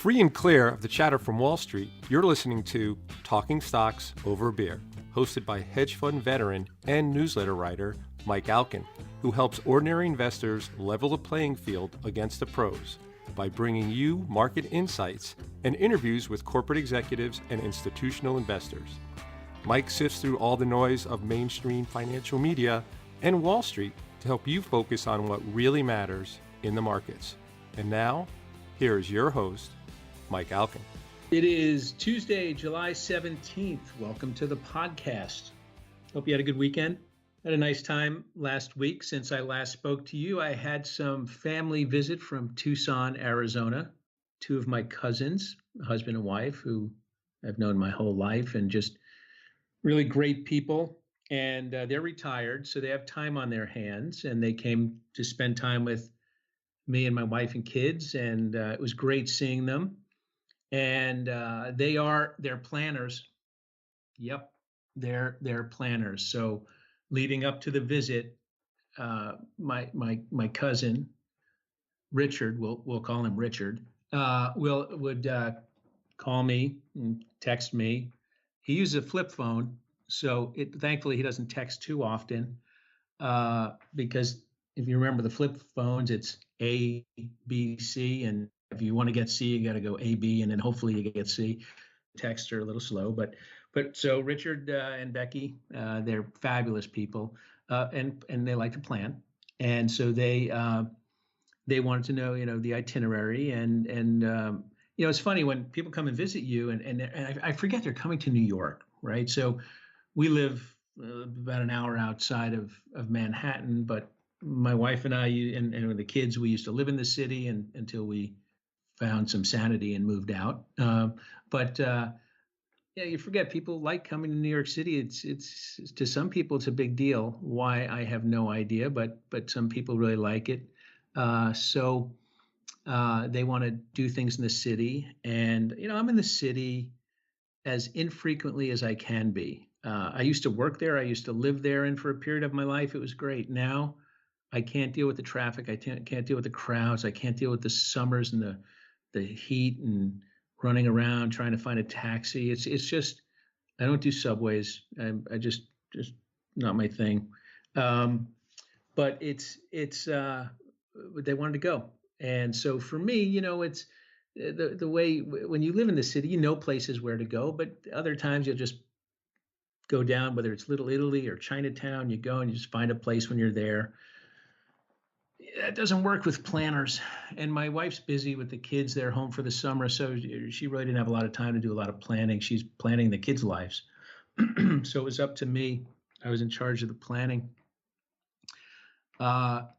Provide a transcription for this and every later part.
Free and clear of the chatter from Wall Street, you're listening to Talking Stocks Over a Beer, hosted by hedge fund veteran and newsletter writer Mike Alkin, who helps ordinary investors level the playing field against the pros by bringing you market insights and interviews with corporate executives and institutional investors. Mike sifts through all the noise of mainstream financial media and Wall Street to help you focus on what really matters in the markets. And now, here is your host, Mike Alkin. It is Tuesday, July 17th. Welcome to the podcast. Hope you had a good weekend. Had a nice time last week. Since I last spoke to you, I had some family visit from Tucson, Arizona. Two of my cousins, husband and wife, who I've known my whole life, and just really great people. And they're retired, so they have time on their hands, and they came to spend time with me and my wife and kids, and it was great seeing them. And they're planners. Yep, they're planners. So leading up to the visit, my cousin Richard, we'll call him Richard, would call me and text me. He uses a flip phone, so thankfully he doesn't text too often, because if you remember the flip phones, it's A, B, C, and if you want to get C, you got to go A, B, and then hopefully you get C. Texts are a little slow, but so Richard and Becky, they're fabulous people, and they like to plan, and so they wanted to know, the itinerary, and it's funny when people come and visit you, and I forget they're coming to New York, right? So we live about an hour outside of Manhattan, but my wife and I and the kids, we used to live in the city until we found some sanity and moved out. But you forget people like coming to New York City. It's to some people it's a big deal. Why, I have no idea, but some people really like it. So they want to do things in the city, and I'm in the city as infrequently as I can be. I used to work there. I used to live there, and for a period of my life, it was great. Now, I can't deal with the traffic. I can't deal with the crowds. I can't deal with the summers and the heat and running around trying to find a taxi. It's just, I don't do subways. I just not my thing. But it's they wanted to go, and so for me, it's the way when you live in the city, places where to go, but other times you'll just go down, whether it's Little Italy or Chinatown. You go and you just find a place when you're there. That doesn't work with planners, and my wife's busy with the kids. They're home for the summer, so she really didn't have a lot of time to do a lot of planning. She's planning the kids' lives. So it was up to me. I was in charge of the planning. That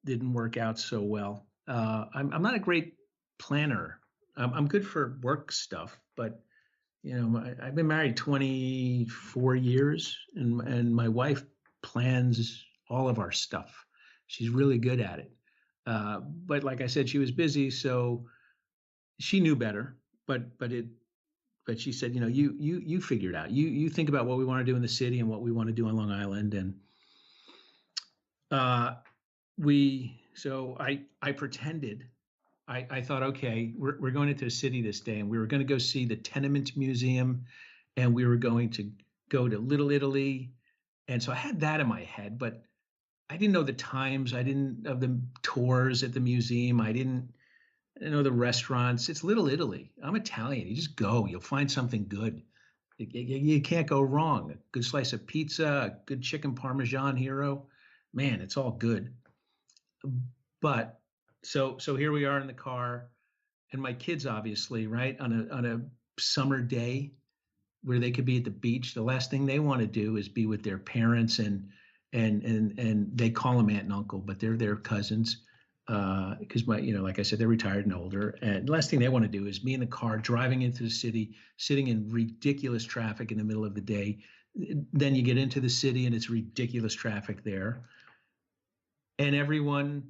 didn't work out so well. I'm not a great planner. I'm good for work stuff, but I've been married 24 years, and my wife plans all of our stuff. She's really good at it. But like I said, she was busy, so she knew better. But she said, you figure it out. You think about what we want to do in the city and what we want to do on Long Island. And so I pretended. I thought, okay, we're going into the city this day, and we were going to go see the Tenement Museum, and we were going to go to Little Italy. And so I had that in my head, but I didn't know the times. I didn't know the tours at the museum. I didn't know the restaurants. It's Little Italy. I'm Italian. You just go. You'll find something good. You can't go wrong. A good slice of pizza, a good chicken Parmesan hero. Man, it's all good. But so here we are in the car, and my kids, obviously, right, on a summer day where they could be at the beach, the last thing they want to do is be with their parents, and they call them aunt and uncle, but they're their cousins, because like I said, they're retired and older. And the last thing they want to do is be in the car driving into the city, sitting in ridiculous traffic in the middle of the day. Then you get into the city and it's ridiculous traffic there, and everyone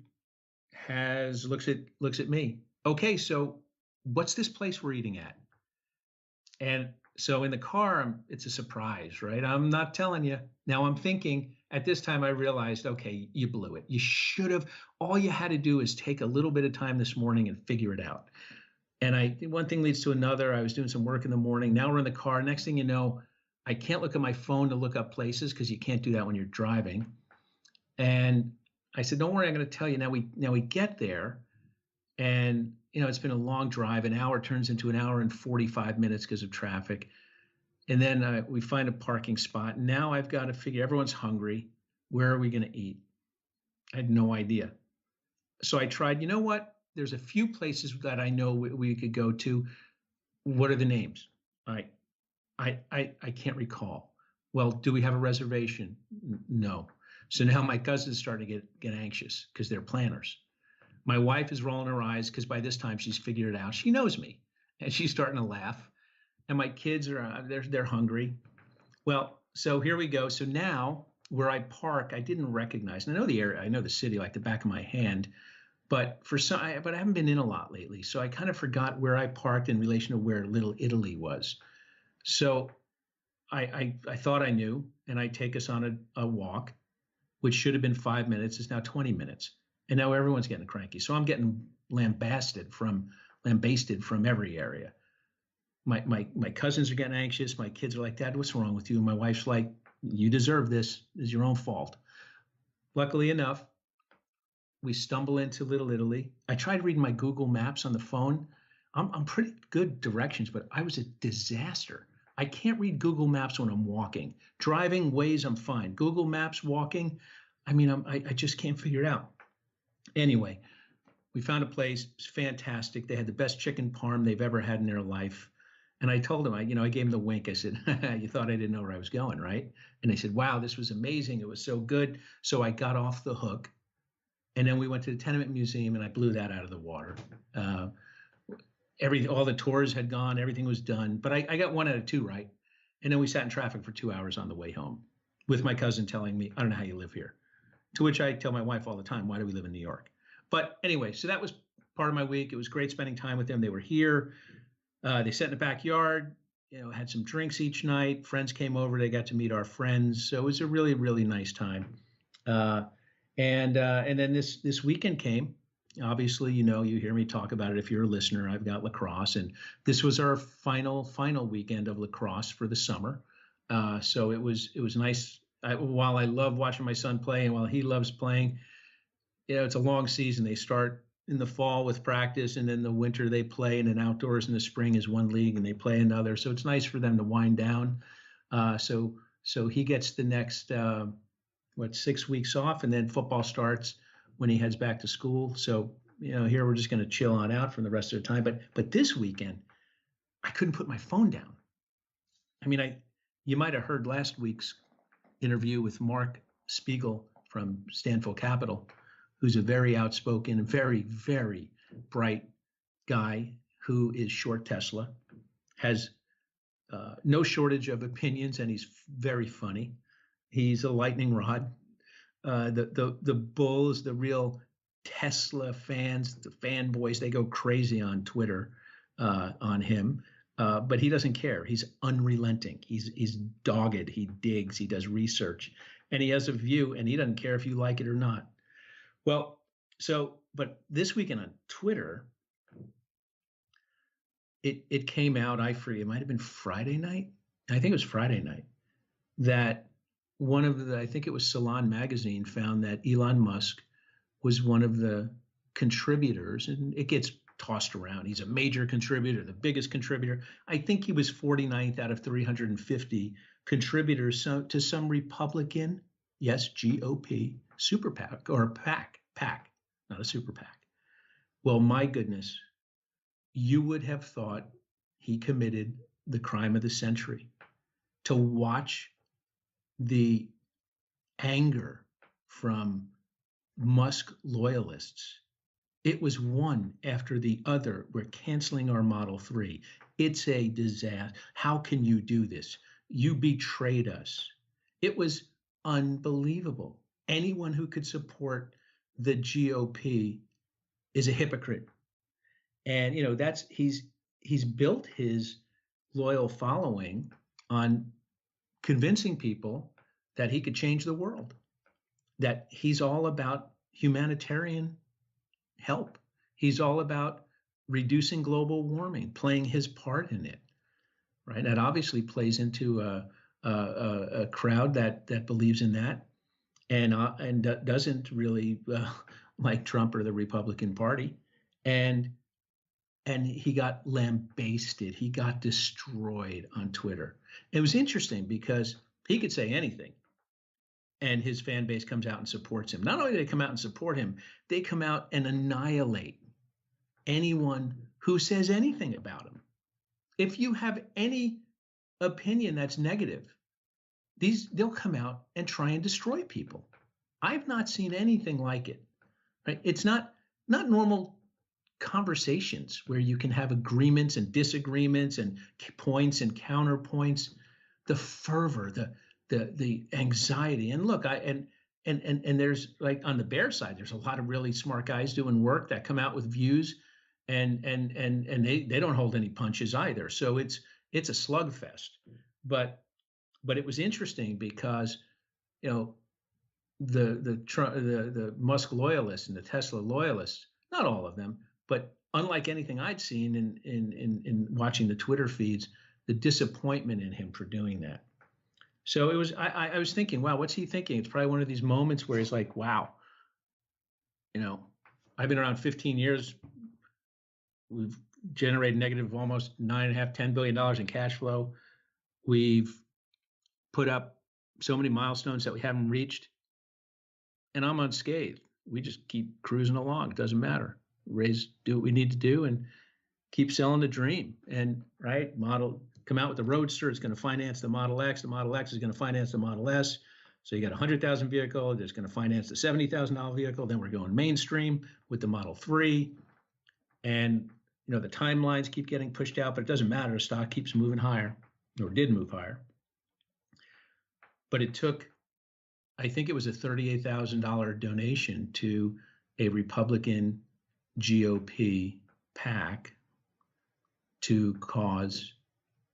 looks at me. Okay, so what's this place we're eating at? And so in the car, it's a surprise, right? I'm not telling you. Now I'm thinking, at this time I realized, okay, you blew it. You should have, all you had to do is take a little bit of time this morning and figure it out. And one thing leads to another. I was doing some work in the morning. Now we're in the car. Next thing you know, I can't look at my phone to look up places because you can't do that when you're driving. And I said, don't worry, I'm going to tell you. Now we get there, and it's been a long drive. An hour turns into an hour and 45 minutes because of traffic. And then we find a parking spot. Now I've got to figure, everyone's hungry. Where are we going to eat? I had no idea. So I tried, you know what? There's a few places that I know we could go to. What are the names? I can't recall. Well, do we have a reservation? No. So now my cousin's starting to get anxious because they're planners. My wife is rolling her eyes because by this time she's figured it out. She knows me, and she's starting to laugh. And my kids are they're hungry. Well, so here we go. So now where I park, I didn't recognize. And I know the area, I know the city like the back of my hand. But I haven't been in a lot lately, so I kind of forgot where I parked in relation to where Little Italy was. So I thought I knew, and I take us on a walk, which should have been 5 minutes. It's now 20 minutes, and now everyone's getting cranky. So I'm getting lambasted from every area. My cousins are getting anxious. My kids are like, Dad, what's wrong with you? And my wife's like, you deserve this. It's your own fault. Luckily enough, we stumble into Little Italy. I tried reading my Google Maps on the phone. I'm pretty good directions, but I was a disaster. I can't read Google Maps when I'm walking. Driving, Waze, I'm fine. Google Maps, walking, I just can't figure it out. Anyway, we found a place. It's fantastic. They had the best chicken parm they've ever had in their life. And I told them, I gave them the wink. I said, you thought I didn't know where I was going, right? And they said, wow, this was amazing. It was so good. So I got off the hook. And then we went to the Tenement Museum, and I blew that out of the water. All the tours had gone, everything was done, but I got 1 out of 2 right. And then we sat in traffic for 2 hours on the way home, with my cousin telling me, I don't know how you live here. To which I tell my wife all the time, why do we live in New York? But anyway, so that was part of my week. It was great spending time with them. They were here. They sat in the backyard, had some drinks each night. Friends came over. They got to meet our friends. So it was a really, really nice time. And then this weekend came. Obviously, you hear me talk about it. If you're a listener, I've got lacrosse, and this was our final weekend of lacrosse for the summer. So it was nice. While I love watching my son play, and while he loves playing, it's a long season. They start in the fall with practice, and then the winter they play, and then outdoors in the spring is one league, and they play another. So it's nice for them to wind down. So he gets the next 6 weeks off, and then football starts when he heads back to school. So, here we're just going to chill on out for the rest of the time. But this weekend, I couldn't put my phone down. You might have heard last week's interview with Mark Spiegel from Stanford Capital, who's a very outspoken and very, very bright guy who is short Tesla, has no shortage of opinions, and he's very funny. He's a lightning rod. The bulls, the real Tesla fans, the fanboys, they go crazy on Twitter on him. But he doesn't care. He's unrelenting. He's dogged. He digs. He does research, and he has a view, and he doesn't care if you like it or not. Well, but this weekend on Twitter, it came out. I forget. It might have been Friday night. I think it was Friday night that I think it was Salon Magazine, found that Elon Musk was one of the contributors, and it gets tossed around. He's a major contributor, the biggest contributor. I think he was 49th out of 350 contributors to some Republican, yes, GOP, super PAC, or PAC, not a super PAC. Well, my goodness, you would have thought he committed the crime of the century. To watch the anger from Musk loyalists. It was one after the other. We're canceling our Model 3. It's a disaster. How can you do this? You betrayed us. It was unbelievable. Anyone who could support the GOP is a hypocrite. And he's built his loyal following on convincing people that he could change the world, that he's all about humanitarian help. He's all about reducing global warming, playing his part in it, right? That obviously plays into a crowd that believes in that and doesn't really like Trump or the Republican Party, and he got lambasted. He got destroyed on Twitter. It was interesting because he could say anything, and his fan base comes out and supports him. Not only do they come out and support him, they come out and annihilate anyone who says anything about him. If you have any opinion that's negative, they'll come out and try and destroy people. I've not seen anything like it. Right? It's not normal conversations where you can have agreements and disagreements and points and counterpoints. The fervor, the anxiety, and look, and there's, like, on the bear side, there's a lot of really smart guys doing work that come out with views, and they don't hold any punches either. So it's a slugfest. But it was interesting because, the Musk loyalists and the Tesla loyalists, not all of them, but unlike anything I'd seen in watching the Twitter feeds, the disappointment in him for doing that. So it was, I was thinking, wow, what's he thinking? It's probably one of these moments where he's like, wow, I've been around 15 years. We've generated negative almost $9.5–10 billion in cash flow. We've put up so many milestones that we haven't reached, and I'm unscathed. We just keep cruising along. It doesn't matter. Do what we need to do and keep selling the dream. And come out with the Roadster. It's going to finance the Model X. The Model X is going to finance the Model S. So you got a $100,000 vehicle that's going to finance the $70,000 vehicle. Then we're going mainstream with the Model 3. And, the timelines keep getting pushed out, but it doesn't matter. The stock keeps moving higher, or did move higher. But it took, I think it was a $38,000 donation to a Republican GOP PAC to cause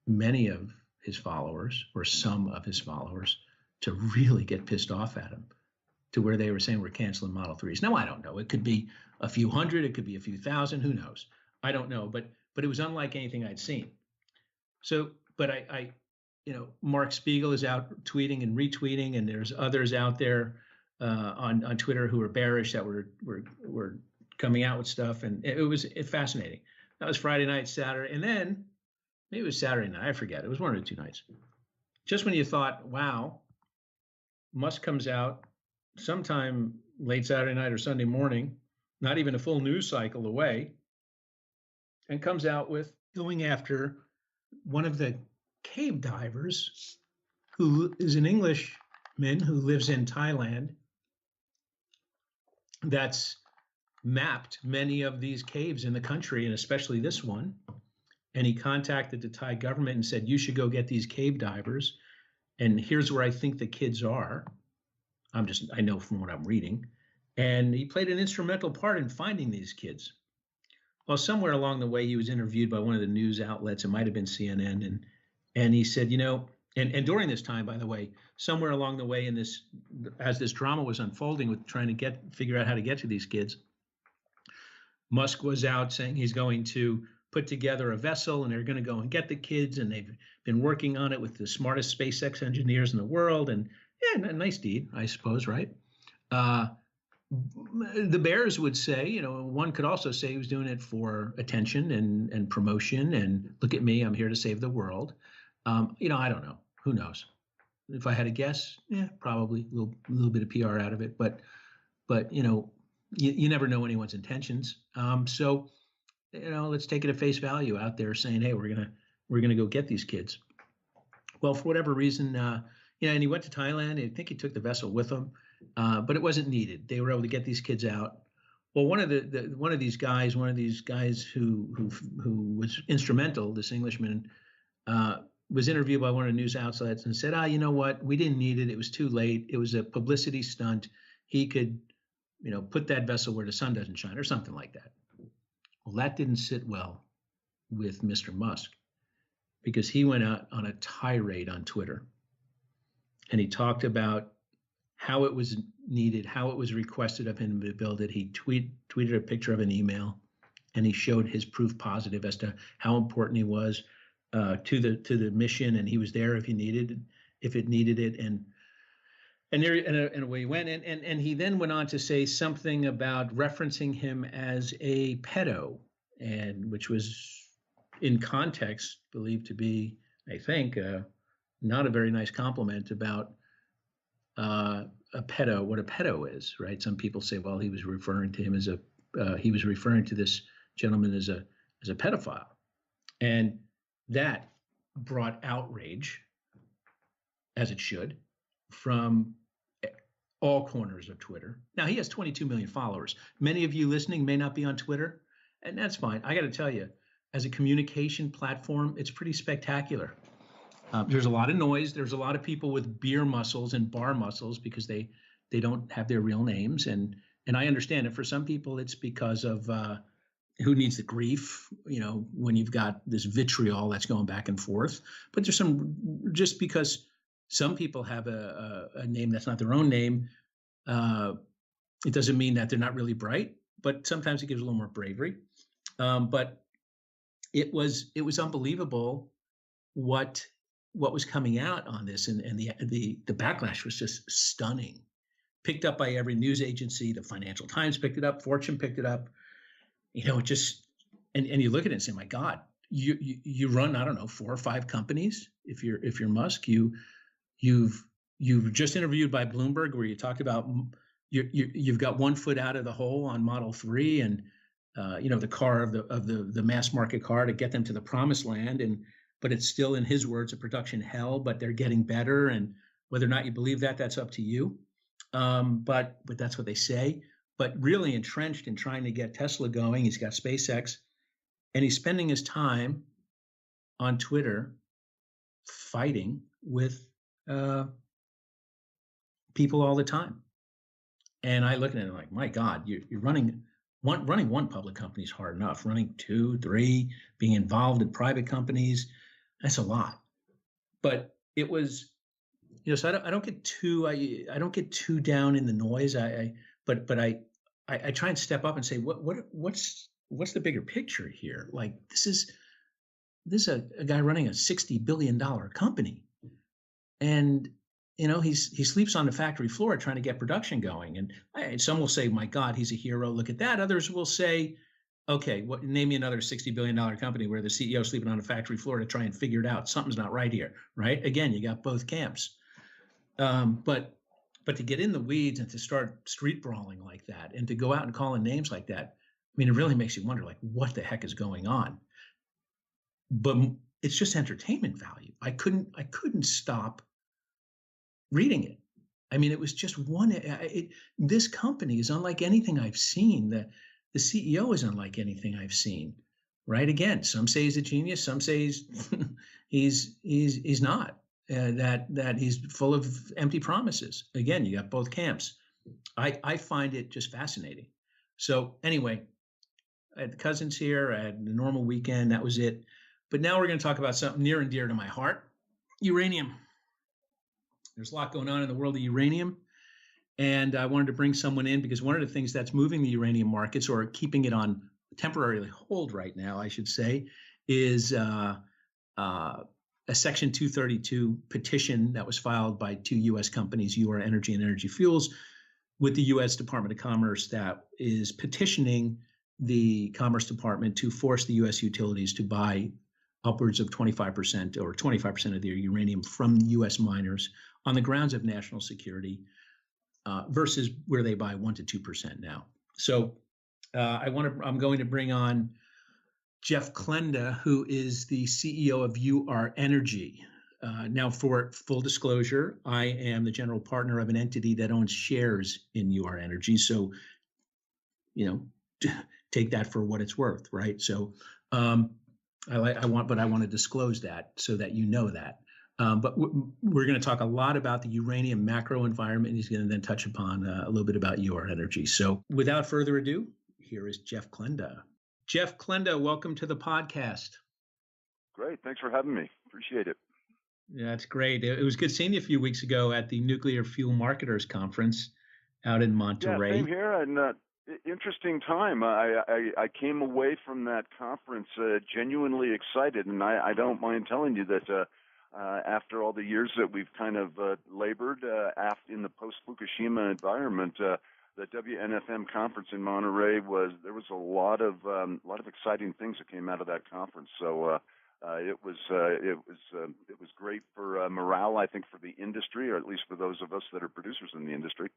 many of his followers, or some of his followers, to really get pissed off at him, to where they were saying we're canceling Model 3s. Now, I don't know. It could be a few hundred. It could be a few thousand. Who knows? I don't know. But it was unlike anything I'd seen. So, but Mark Spiegel is out tweeting and retweeting, and there's others out there on Twitter who are bearish that were coming out with stuff, and it was fascinating. That was Friday night, Saturday, and then maybe it was Saturday night. I forget. It was one of the two nights. Just when you thought, wow, Musk comes out sometime late Saturday night or Sunday morning, not even a full news cycle away, and comes out with going after one of the cave divers, who is an Englishman who lives in Thailand, that's mapped many of these caves in the country, and especially this one. And he contacted the Thai government and said, you should go get these cave divers. And here's where I think the kids are. I know from what I'm reading. And he played an instrumental part in finding these kids. Well, somewhere along the way, he was interviewed by one of the news outlets. It might have been CNN. And he said, and during this time, by the way, somewhere along the way as this drama was unfolding with trying to figure out how to get to these kids, Musk was out saying he's going to put together a vessel and they're going to go and get the kids. And they've been working on it with the smartest SpaceX engineers in the world. And yeah, a nice deed, I suppose, right? The bears would say, one could also say he was doing it for attention and promotion. And look at me, I'm here to save the world. I don't know. Who knows? If I had to guess, yeah, probably a little bit of PR out of it. But you never know anyone's intentions. So let's take it at face value out there saying, hey, we're gonna go get these kids. Well, for whatever reason, and he went to Thailand. I think he took the vessel with him, but it wasn't needed. They were able to get these kids out. Well, one of these guys who was instrumental, this Englishman, was interviewed by one of the news outlets and said, you know what? We didn't need it. It was too late. It was a publicity stunt. He could, put that vessel where the sun doesn't shine or something like that. Well, that didn't sit well with Mr. Musk, because he went out on a tirade on Twitter and he talked about how it was needed, how it was requested of him to build it. He tweeted a picture of an email and he showed his proof positive as to how important he was to the mission, and he was there if it needed it, and away he went, and he then went on to say something about referencing him as a pedo, and which was in context believed to be, I think, not a very nice compliment about a pedo, what a pedo is, right? Some people say, well, he was referring to him as he was referring to this gentleman as a pedophile, and that brought outrage, as it should, from all corners of Twitter. Now, he has 22 million followers. Many of you listening may not be on Twitter, and that's fine. I got to tell you, as a communication platform, it's pretty spectacular. There's a lot of noise. There's a lot of people with beer muscles and bar muscles because they don't have their real names. And I understand it. For some people, it's because of who needs the grief, when you've got this vitriol that's going back and forth. But there's just because some people have a name that's not their own name, it doesn't mean that they're not really bright, but sometimes it gives a little more bravery. But it was unbelievable what was coming out on this, and the backlash was just stunning. Picked up by every news agency. The Financial Times picked it up. Fortune picked it up. It just, and you look at it and say, my God, you run, I don't know, 4 or 5 companies. If you're Musk, you've just interviewed by Bloomberg, where you talked about you've got one foot out of the hole on Model 3 and the car of the mass market car to get them to the promised land, but it's still, in his words, a production hell, but they're getting better, and whether or not you believe that, that's up to you. But that's what they say. But really entrenched in trying to get Tesla going. He's got SpaceX, and he's spending his time on Twitter fighting with people all the time. And I look at it like, my God, you're running one public company is hard enough. Running 2, 3, being involved in private companies, that's a lot. But it was, so I don't get too down in the noise. But I try and step up and say, what's the bigger picture here? Like, this is a guy running a $60 billion company, and he sleeps on the factory floor trying to get production going. And some will say, my God, he's a hero. Look at that. Others will say, okay, name me another $60 billion company where the CEO is sleeping on a factory floor to try and figure it out. Something's not right here, right? Again, you got both camps. But to get in the weeds and to start street brawling like that, and to go out and calling names like that, I mean, it really makes you wonder, like, what the heck is going on? But it's just entertainment value. I couldn't stop reading it. I mean, it was just this company is unlike anything I've seen. The CEO is unlike anything I've seen. Right? Again, some say he's a genius. Some say he's not. That he's full of empty promises. Again, you got both camps. I find it just fascinating. So anyway, I had the cousins here. I had the normal weekend. That was it. But now we're going to talk about something near and dear to my heart: uranium. There's a lot going on in the world of uranium, and I wanted to bring someone in because one of the things that's moving the uranium markets, or keeping it on temporarily hold right now, I should say, is a Section 232 petition that was filed by 2 U.S. companies, UR Energy and Energy Fuels, with the U.S. Department of Commerce, that is petitioning the Commerce Department to force the U.S. utilities to buy upwards of 25% or 25% of their uranium from U.S. miners on the grounds of national security, versus where they buy 1% to 2% now. So I'm going to bring on Jeff Klenda, who is the CEO of UR Energy. Now, for full disclosure, I am the general partner of an entity that owns shares in UR Energy. So, take that for what it's worth, right? So, I want to disclose that so that you know that. But we're going to talk a lot about the uranium macro environment. He's going to then touch upon a little bit about UR Energy. So, without further ado, here is Jeff Klenda. Jeff Klenda, welcome to the podcast. Great. Thanks for having me. Appreciate it. Yeah, that's great. It was good seeing you a few weeks ago at the Nuclear Fuel Marketers Conference out in Monterey. Yeah, same here. And Interesting time. I came away from that conference genuinely excited, and I don't mind telling you that after all the years that we've kind of labored in the post-Fukushima environment, the WNFM conference in Monterey there was a lot of exciting things that came out of that conference. So it was great for morale, I think, for the industry, or at least for those of us that are producers in the industry.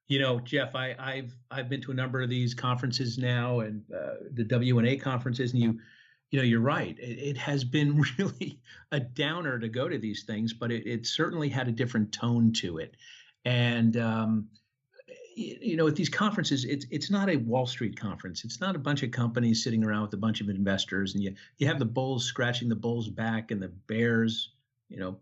You know, Jeff, I've been to a number of these conferences now, and the WNA conferences, and you're right. It has been really a downer to go to these things, but it certainly had a different tone to it. And at these conferences, it's not a Wall Street conference. It's not a bunch of companies sitting around with a bunch of investors, and you have the bulls scratching the bulls' back and the bears,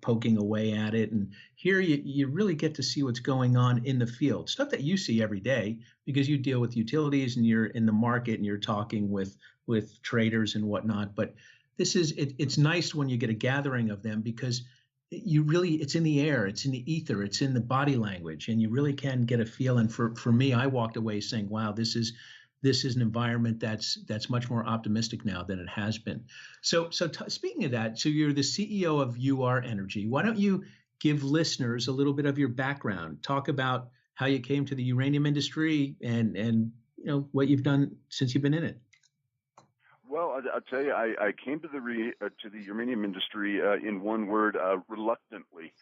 poking away at it. And here you really get to see what's going on in the field, stuff that you see every day because you deal with utilities and you're in the market and you're talking with traders and whatnot. But it's nice when you get a gathering of them because it's in the air, it's in the ether, it's in the body language, and you really can get a feel. And for me, I walked away saying, wow, this is an environment that's much more optimistic now than it has been. So speaking of that, so you're the CEO of UR Energy. Why don't you give listeners a little bit of your background? Talk about how you came to the uranium industry and what you've done since you've been in it. Well, I'll tell you, I came to the uranium industry in one word, reluctantly.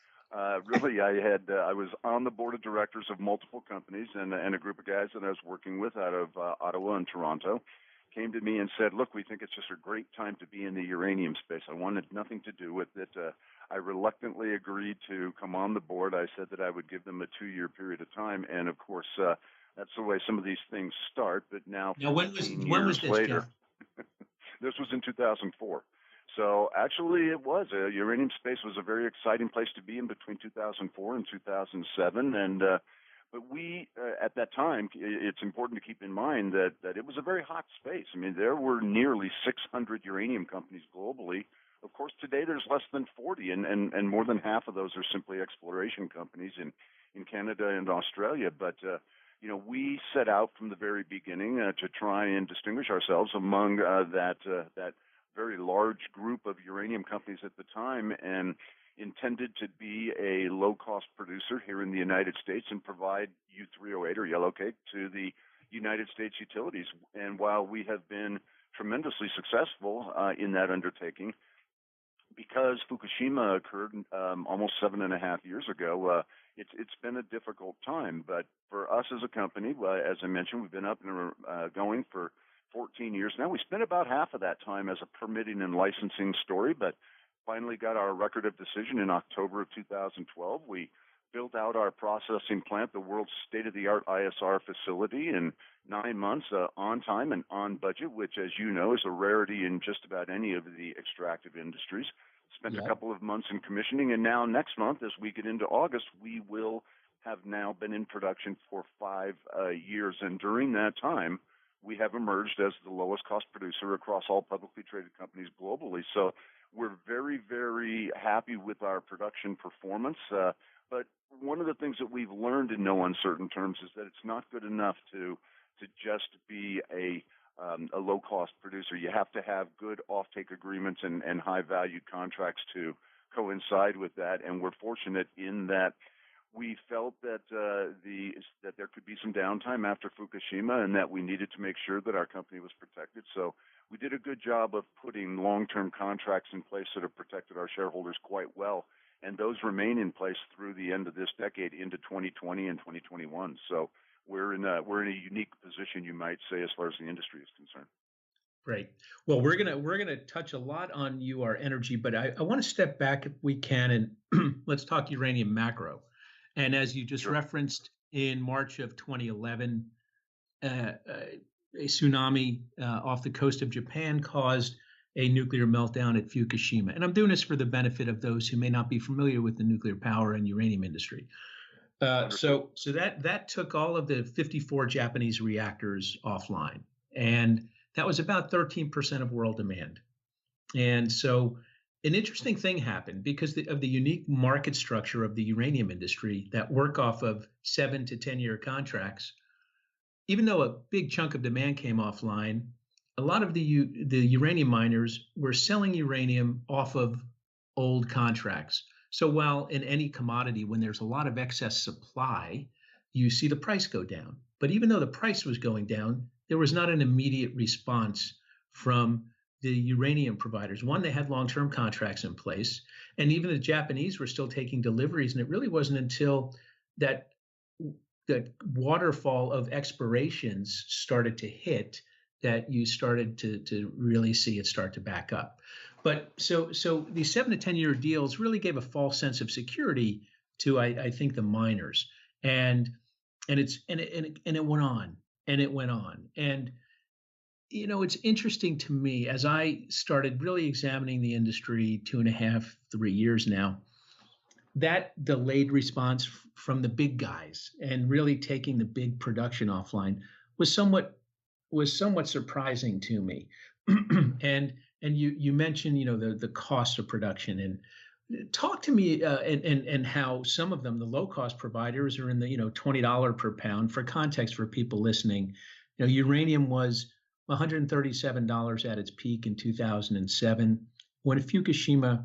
Really, I was on the board of directors of multiple companies, and a group of guys that I was working with out of Ottawa and Toronto came to me and said, look, we think it's just a great time to be in the uranium space. I wanted nothing to do with it. I reluctantly agreed to come on the board. I said that I would give them a 2-year period of time, and of course, that's the way some of these things start. But now when was this, later, Jeff? This was in 2004. So actually it was. Uranium space was a very exciting place to be in between 2004 and 2007. And but we, at that time, it's important to keep in mind that it was a very hot space. I mean, there were nearly 600 uranium companies globally. Of course, today there's less than 40, and more than half of those are simply exploration companies in Canada and Australia. But we set out from the very beginning to try and distinguish ourselves among that very large group of uranium companies at the time, and intended to be a low-cost producer here in the United States and provide U3O8 or yellowcake to the United States utilities. And while we have been tremendously successful in that undertaking, because Fukushima occurred almost 7.5 years ago, it's been a difficult time. But for us as a company, as I mentioned, we've been up and going for 14 years now. We spent about half of that time as a permitting and licensing story, but finally got our record of decision in October of 2012. We built out our processing plant, the world's state-of-the-art ISR facility, in 9 months on time and on budget, which, as you know, is a rarity in just about any of the extractive industries. Spent a couple of months in commissioning, and now next month, as we get into August, we will have now been in production for 5 years. And during that time, we have emerged as the lowest cost producer across all publicly traded companies globally. So we're very, very happy with our production performance. But one of the things that we've learned in no uncertain terms is that it's not good enough to just be a low-cost producer. You have to have good offtake agreements and high-valued contracts to coincide with that. And we're fortunate in that we felt that that there could be some downtime after Fukushima, and that we needed to make sure that our company was protected. So we did a good job of putting long-term contracts in place that have protected our shareholders quite well, and those remain in place through the end of this decade into 2020 and 2021. So we're in a unique position, you might say, as far as the industry is concerned. Great. Well, we're gonna touch a lot on UR Energy, but I want to step back if we can, and let's talk uranium macro. And as you just referenced, in March of 2011, a tsunami off the coast of Japan caused a nuclear meltdown at Fukushima. And I'm doing this for the benefit of those who may not be familiar with the nuclear power and uranium industry. So that took all of the 54 Japanese reactors offline, and that was about 13% of world demand. And so an interesting thing happened because of the unique market structure of the uranium industry that work off of 7 to 10 year contracts. even though a big chunk of demand came offline, a lot of the uranium miners were selling uranium off of old contracts. So while in any commodity, when there's a lot of excess supply, you see the price go down. But even though the price was going down, there was not an immediate response from the uranium providers. One, they had long-term contracts in place, and even the Japanese were still taking deliveries. And it really wasn't until that that waterfall of expirations started to hit that you started to really see it start to back up. But so these 7 to 10 year deals really gave a false sense of security to I think the miners, and it went on and it went on. And it's interesting to me as I started really examining the industry 2.5, 3 years now, that delayed response from the big guys and really taking the big production offline was somewhat surprising to me. and you mentioned the cost of production, and talk to me and how some of them, the low cost providers, are in the $20 per pound. For context for people listening, uranium was $137 at its peak in 2007. When Fukushima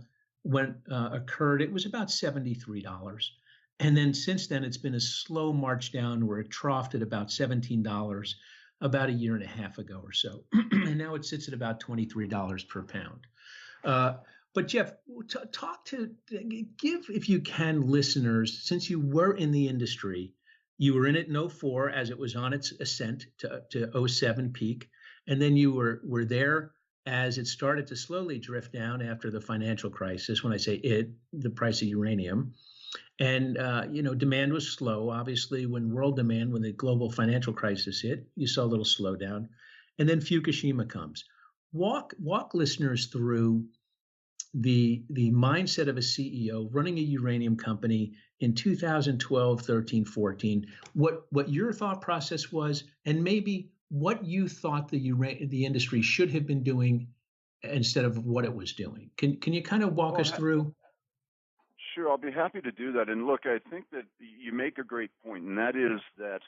occurred, it was about $73. And then since then, it's been a slow march down where it troughed at about $17 about a year and a half ago or so. And now it sits at about $23 per pound. But Jeff, give, if you can, listeners, since you were in the industry, you were in it in '04 as it was on its ascent to '07 peak. And then you were there as it started to slowly drift down after the financial crisis. When I say it, the price of uranium. And, demand was slow. Obviously, when the global financial crisis hit, you saw a little slowdown. And then Fukushima comes. Walk listeners through the mindset of a CEO running a uranium company in 2012, 13, 14, what your thought process was, and maybe what you thought the industry should have been doing instead of what it was doing. Can you kind of walk us through? Sure, I'll be happy to do that. And look, I think that you make a great point, and that is that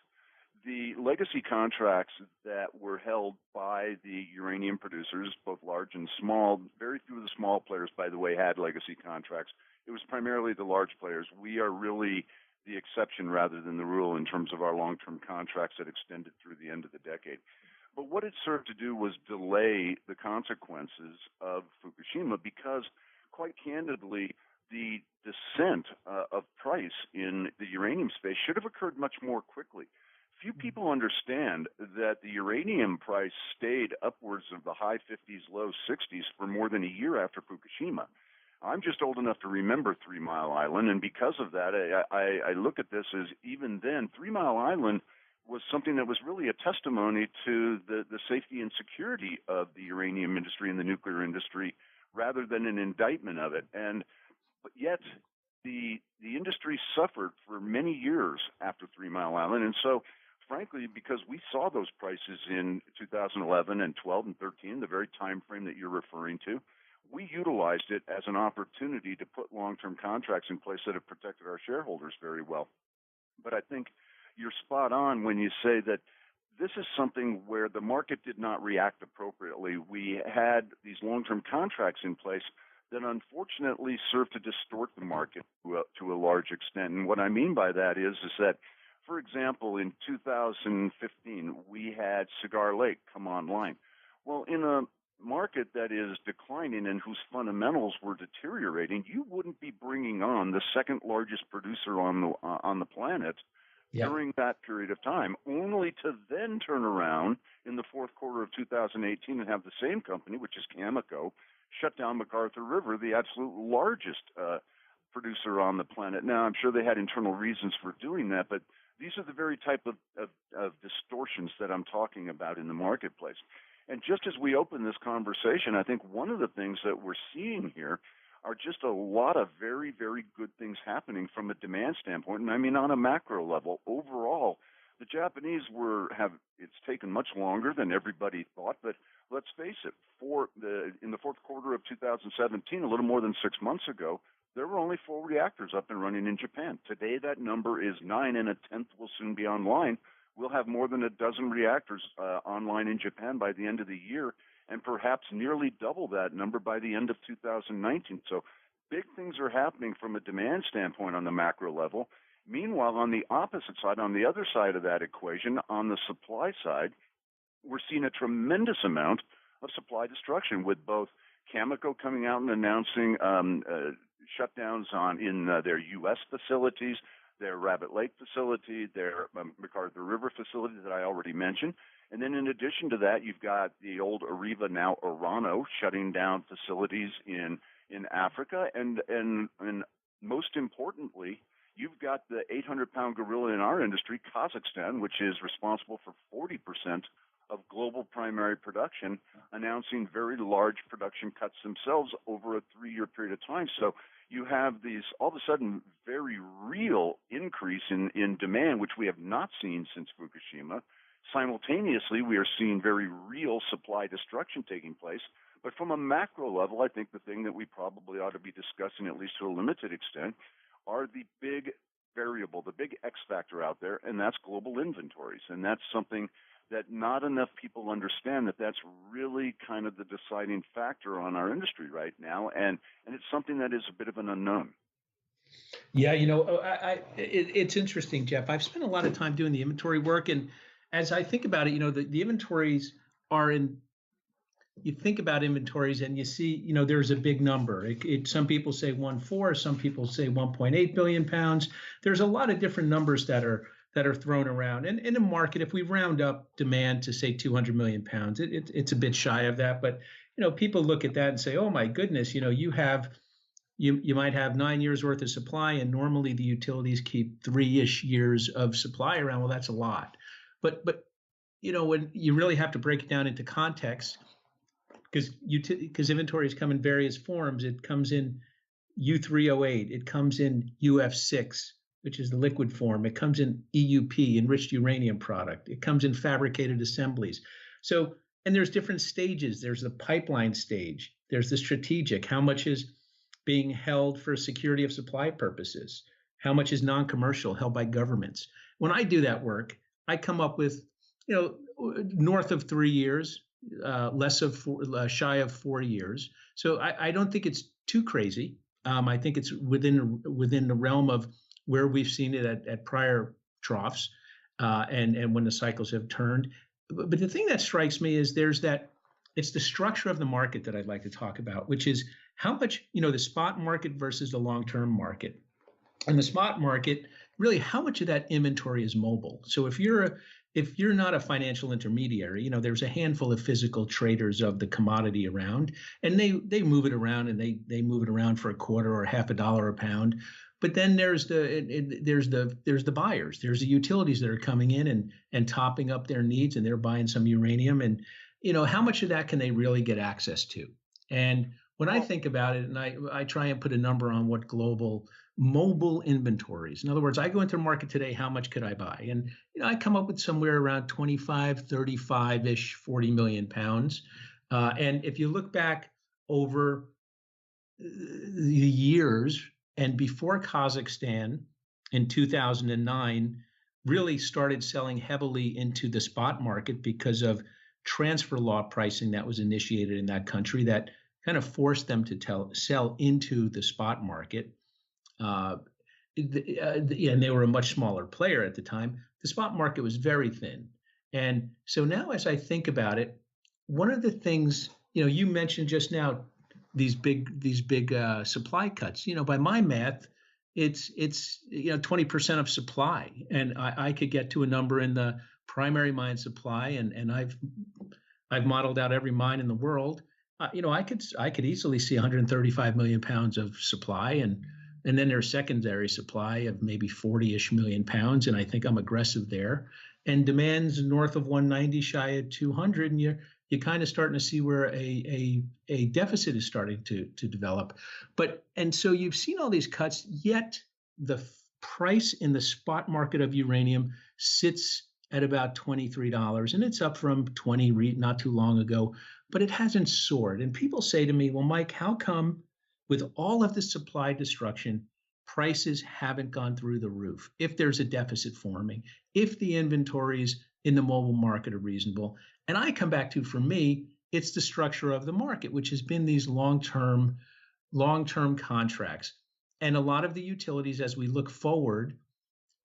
the legacy contracts that were held by the uranium producers, both large and small, very few of the small players, by the way, had legacy contracts. It was primarily the large players. We are really the exception rather than the rule in terms of our long-term contracts that extended through the end of the decade. But what it served to do was delay the consequences of Fukushima because, quite candidly, the descent of price in the uranium space should have occurred much more quickly. Few people understand that the uranium price stayed upwards of the high 50s, low 60s for more than a year after Fukushima. I'm just old enough to remember 3 Mile Island, and because of that, I look at this as even then, 3 Mile Island was something that was really a testimony to the safety and security of the uranium industry and the nuclear industry rather than an indictment of it. But yet, the industry suffered for many years after 3 Mile Island, and so frankly, because we saw those prices in 2011 and 12 and 13, the very time frame that you're referring to, we utilized it as an opportunity to put long-term contracts in place that have protected our shareholders very well. But I think you're spot on when you say that this is something where the market did not react appropriately. We had these long-term contracts in place that unfortunately served to distort the market to a large extent. And what I mean by that is that, for example, in 2015, we had Cigar Lake come online. Well, in a market that is declining and whose fundamentals were deteriorating, you wouldn't be bringing on the second largest producer on the planet during that period of time, only to then turn around in the fourth quarter of 2018 and have the same company, which is Cameco, shut down McArthur River, the absolute largest producer on the planet. Now, I'm sure they had internal reasons for doing that, but these are the very type of distortions that I'm talking about in the marketplace. And just as we open this conversation, I think one of the things that we're seeing here are just a lot of very, very good things happening from a demand standpoint. And I mean, on a macro level, overall, the Japanese it's taken much longer than everybody thought, but let's face it, in the fourth quarter of 2017, a little more than 6 months ago, there were only 4 reactors up and running in Japan. Today, that number is 9, and a 10th will soon be online, we'll have more than a dozen reactors online in Japan by the end of the year, and perhaps nearly double that number by the end of 2019. So big things are happening from a demand standpoint on the macro level. Meanwhile, on the opposite side, on the other side of that equation, on the supply side, we're seeing a tremendous amount of supply destruction, with both Cameco coming out and announcing shutdowns in their U.S. facilities, their Rabbit Lake facility, their McArthur River facility that I already mentioned. And then in addition to that, you've got the old Areva, now Orano, shutting down facilities in Africa. And most importantly, you've got the 800-pound gorilla in our industry, Kazakhstan, which is responsible for 40% of global primary production, announcing very large production cuts themselves over a 3-year period of time. So you have these, all of a sudden, very real increase in demand, which we have not seen since Fukushima. Simultaneously, we are seeing very real supply destruction taking place. But from a macro level, I think the thing that we probably ought to be discussing, at least to a limited extent, are the big variable, the big X factor out there, and that's global inventories. And that's something that not enough people understand, that that's really kind of the deciding factor on our industry right now. And it's something that is a bit of an unknown. Yeah, it's interesting, Jeff. I've spent a lot of time doing the inventory work, and as I think about it, the inventories are in. You think about inventories, and you see, there's a big number. Some people say 1.4, some people say 1.8 billion pounds. There's a lot of different numbers that are thrown around. And in a market, if we round up demand to say 200 million pounds, it's a bit shy of that. But people look at that and say, oh my goodness, you might have 9 years worth of supply, and normally the utilities keep 3-ish years of supply around. Well, that's a lot. But when you really have to break it down into context, because inventories come in various forms. It comes in U3O8. It comes in UF6, which is the liquid form. It comes in EUP, enriched uranium product. It comes in fabricated assemblies. So, and there's different stages. There's the pipeline stage. There's the strategic. How much is being held for security of supply purposes? How much is non-commercial, held by governments? When I do that work, I come up with, north of 3 years, shy of 4 years. So I don't think it's too crazy. I think it's within the realm of where we've seen it at prior troughs, and when the cycles have turned. But the thing that strikes me is it's the structure of the market that I'd like to talk about, which is how much, the spot market versus the long-term market. And the spot market, really, how much of that inventory is mobile? So if you're not a financial intermediary, there's a handful of physical traders of the commodity around, and they move it around, and they move it around for a quarter or half a dollar a pound. But then there's the buyers, there's the utilities that are coming in and topping up their needs, and they're buying some uranium, and how much of that can they really get access to? And when I think about it, and I try and put a number on what global mobile inventories. In other words, I go into the market today, how much could I buy? And I come up with somewhere around 25, 35-ish, 40 million pounds. And if you look back over the years, and before Kazakhstan in 2009 really started selling heavily into the spot market because of transfer law pricing that was initiated in that country that kind of forced them to sell into the spot market. And they were a much smaller player at the time. The spot market was very thin. And so now as I think about it, one of the things, you mentioned just now, these big supply cuts, by my math, it's 20% of supply. And I could get to a number in the primary mine supply, and I've modeled out every mine in the world. I could easily see 135 million pounds of supply, and then there's secondary supply of maybe 40-ish million pounds, and I think I'm aggressive there. And demand's north of 190, shy of 200, and you're kind of starting to see where a deficit is starting to develop. And so you've seen all these cuts, yet the price in the spot market of uranium sits at about $23, and it's up from 20 not too long ago, but it hasn't soared. And people say to me, well, Mike, how come with all of the supply destruction, prices haven't gone through the roof, if there's a deficit forming, if the inventories in the mobile market are reasonable. And I come back to, for me, it's the structure of the market, which has been these long-term contracts. And a lot of the utilities, as we look forward,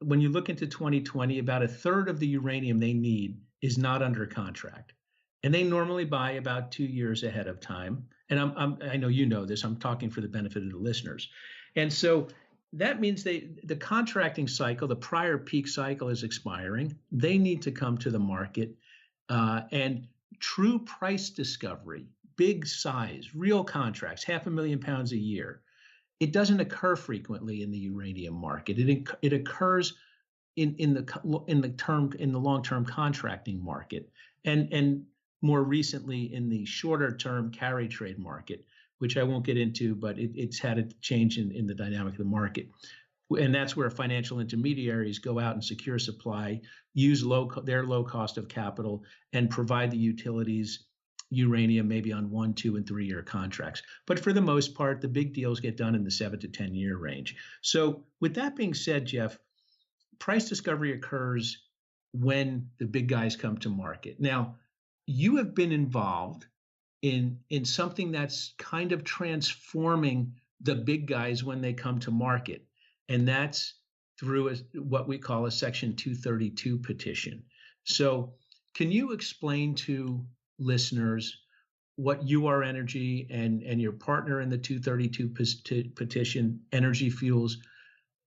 when you look into 2020, about a third of the uranium they need is not under contract. And they normally buy about 2 years ahead of time. And I know you know this, I'm talking for the benefit of the listeners. And so that means the contracting cycle, the prior peak cycle is expiring. They need to come to the market, and true price discovery, big size, real contracts, 500,000 pounds a year. It doesn't occur frequently in the uranium market. It occurs in the long-term contracting market, and more recently in the shorter-term carry trade market, which I won't get into, but it's had a change in the dynamic of the market. And that's where financial intermediaries go out and secure supply, use their low cost of capital, and provide the utilities uranium maybe on 1, 2, and 3 year contracts. But for the most part, the big deals get done in the 7 to 10 year range. So with that being said, Jeff, price discovery occurs when the big guys come to market. Now, you have been involved in something that's kind of transforming the big guys when they come to market, and that's through what we call a Section 232 petition. So can you explain to listeners what UR Energy and your partner in the 232 petition, Energy Fuels,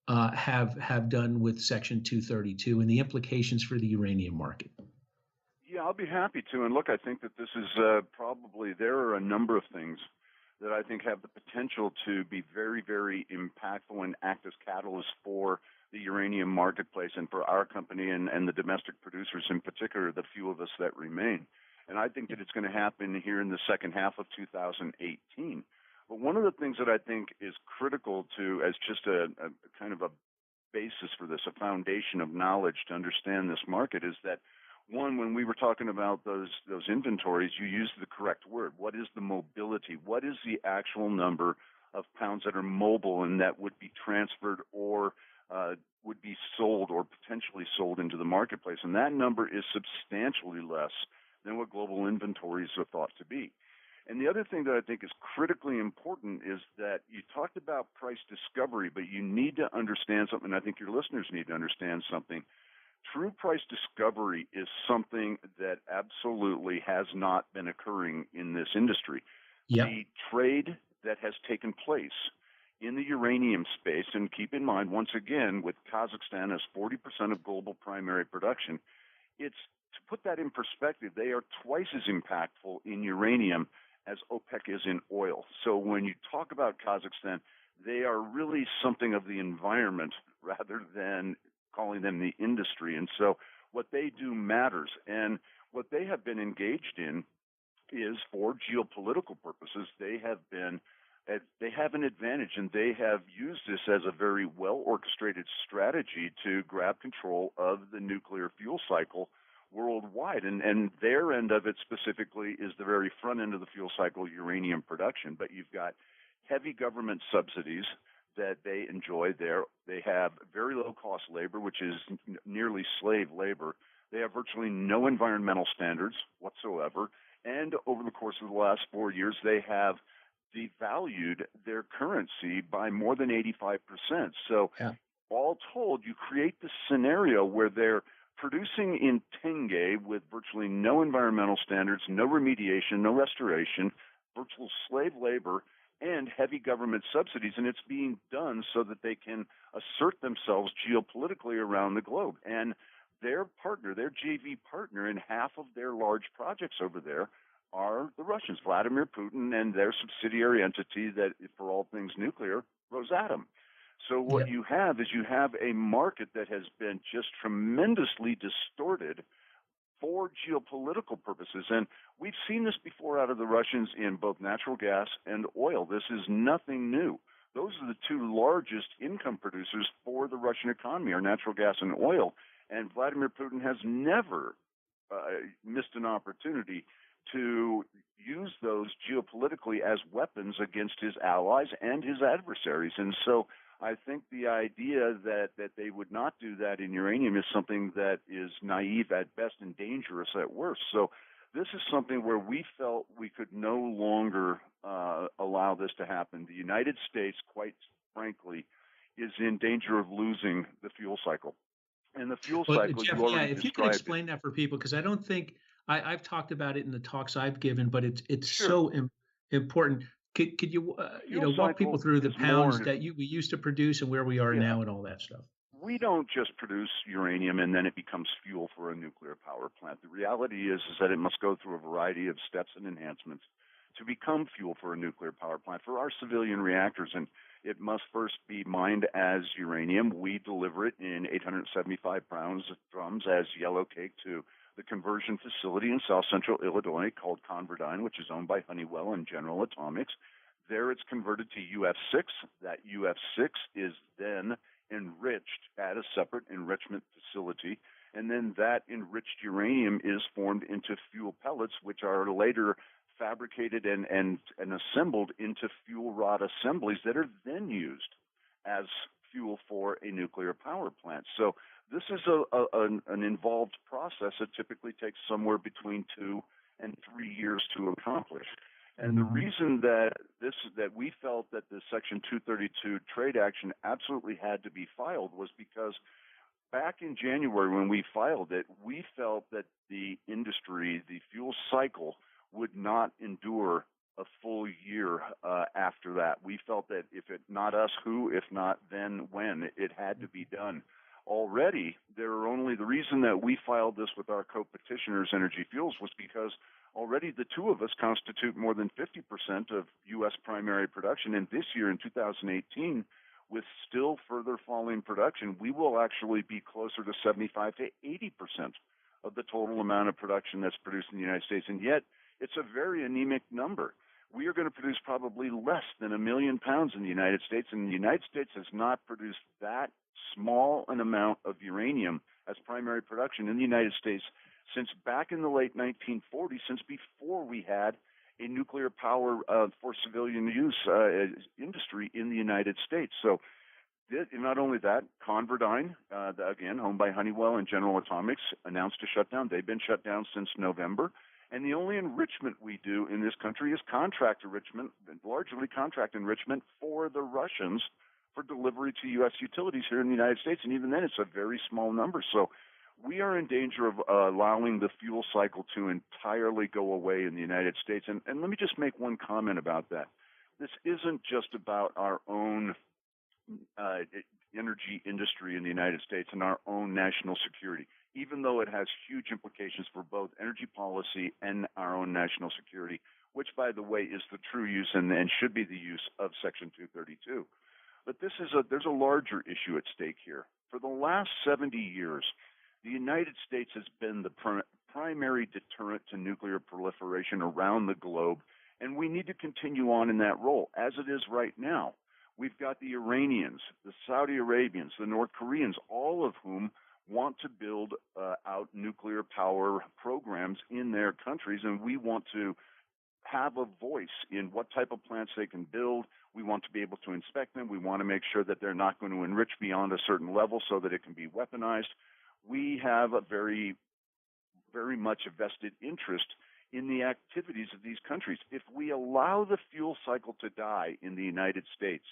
have done with Section 232 and the implications for the uranium market? Yeah, I'll be happy to. And look, I think that this is probably, there are a number of things that I think have the potential to be very, very impactful and act as catalysts for the uranium marketplace and for our company and the domestic producers in particular, the few of us that remain. And I think that it's going to happen here in the second half of 2018. But one of the things that I think is critical to, as just a kind of a basis for this, a foundation of knowledge to understand this market, is that one, when we were talking about those inventories, you used the correct word. What is the mobility? What is the actual number of pounds that are mobile and that would be transferred or would be sold or potentially sold into the marketplace? And that number is substantially less than what global inventories are thought to be. And the other thing that I think is critically important is that you talked about price discovery, but you need to understand something. I think your listeners need to understand something. True price discovery is something that absolutely has not been occurring in this industry. Yep. The trade that has taken place in the uranium space, and keep in mind, once again, with Kazakhstan as 40% of global primary production, it's, to put that in perspective, they are twice as impactful in uranium as OPEC is in oil. So when you talk about Kazakhstan, they are really something of the environment rather than calling them the industry. And so what they do matters. And what they have been engaged in is, for geopolitical purposes, they have an advantage, and they have used this as a very well-orchestrated strategy to grab control of the nuclear fuel cycle worldwide. And their end of it specifically is the very front end of the fuel cycle, uranium production. But you've got heavy government subsidies that they enjoy there. They have very low-cost labor, which is nearly slave labor. They have virtually no environmental standards whatsoever. And over the course of the last 4 years, they have devalued their currency by more than 85%. So all told, you create this scenario where they're producing in tenge with virtually no environmental standards, no remediation, no restoration, virtual slave labor, and heavy government subsidies, and it's being done so that they can assert themselves geopolitically around the globe. And their partner, their JV partner in half of their large projects over there are the Russians, Vladimir Putin and their subsidiary entity that, for all things nuclear, Rosatom. So what you have is a market that has been just tremendously distorted for geopolitical purposes. And we've seen this before out of the Russians in both natural gas and oil. This is nothing new. Those are the two largest income producers for the Russian economy, are natural gas and oil. And Vladimir Putin has never missed an opportunity to use those geopolitically as weapons against his allies and his adversaries. And so I think the idea that they would not do that in uranium is something that is naive at best and dangerous at worst. So this is something where we felt we could no longer allow this to happen. The United States, quite frankly, is in danger of losing the fuel cycle. And the fuel cycle, Jeff, you already if you could described explain that for people, because I don't think I've talked about it in the talks I've given, but it's Sure. so important. Could you walk people cycle through the is pounds more- that we used to produce and where we are Yeah. now and all that stuff? We don't just produce uranium and then it becomes fuel for a nuclear power plant. The reality is that it must go through a variety of steps and enhancements to become fuel for a nuclear power plant for our civilian reactors. And it must first be mined as uranium. We deliver it in 875 pounds of drums as yellow cake to the conversion facility in South Central Illinois called Converdyne, which is owned by Honeywell and General Atomics. There it's converted to UF6. That UF6 is then enriched at a separate enrichment facility. And then that enriched uranium is formed into fuel pellets, which are later fabricated and assembled into fuel rod assemblies that are then used as fuel for a nuclear power plant. So this is an involved process that typically takes somewhere between 2 and 3 years to accomplish. And the reason that we felt that the Section 232 trade action absolutely had to be filed was because back in January when we filed it, we felt that the industry, the fuel cycle, would not endure a full year after that. We felt that if it not us, who? If not then, when? It had to be done. Already, the reason that we filed this with our co-petitioners, Energy Fuels, was because already the two of us constitute more than 50% of U.S. primary production. And this year, in 2018, with still further falling production, we will actually be closer to 75 to 80% of the total amount of production that's produced in the United States. And yet, it's a very anemic number. We are going to produce probably less than 1 million pounds in the United States, and the United States has not produced that small an amount of uranium as primary production in the United States since back in the late 1940s, since before we had a nuclear power for civilian use industry in the United States. So not only that, Converdyne, again, owned by Honeywell and General Atomics, announced a shutdown. They've been shut down since November. And the only enrichment we do in this country is contract enrichment, largely contract enrichment for the Russians for delivery to U.S. utilities here in the United States. And even then, it's a very small number. So we are in danger of allowing the fuel cycle to entirely go away in the United States. And let me just make one comment about that. This isn't just about our own energy industry in the United States and our own national security, even though it has huge implications for both energy policy and our own national security, which, by the way, is the true use and should be the use of Section 232. But there's a larger issue at stake here. For the last 70 years, the United States has been the primary deterrent to nuclear proliferation around the globe, and we need to continue on in that role, as it is right now. We've got the Iranians, the Saudi Arabians, the North Koreans, all of whom want to build out nuclear power programs in their countries, and we want to have a voice in what type of plants they can build. We want to be able to inspect them. We want to make sure that they're not going to enrich beyond a certain level so that it can be weaponized. We have a very, very much a vested interest in the activities of these countries. If we allow the fuel cycle to die in the United States,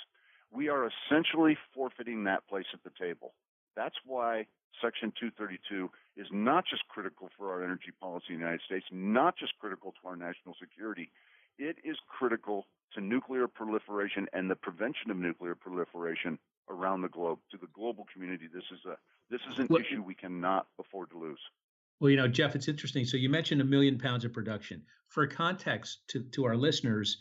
we are essentially forfeiting that place at the table. That's why Section 232 is not just critical for our energy policy in the United States, not just critical to our national security. It is critical to nuclear proliferation and the prevention of nuclear proliferation around the globe. To the global community, this is an issue we cannot afford to lose. Well, Jeff, it's interesting. So you mentioned 1 million pounds of production. For context to our listeners,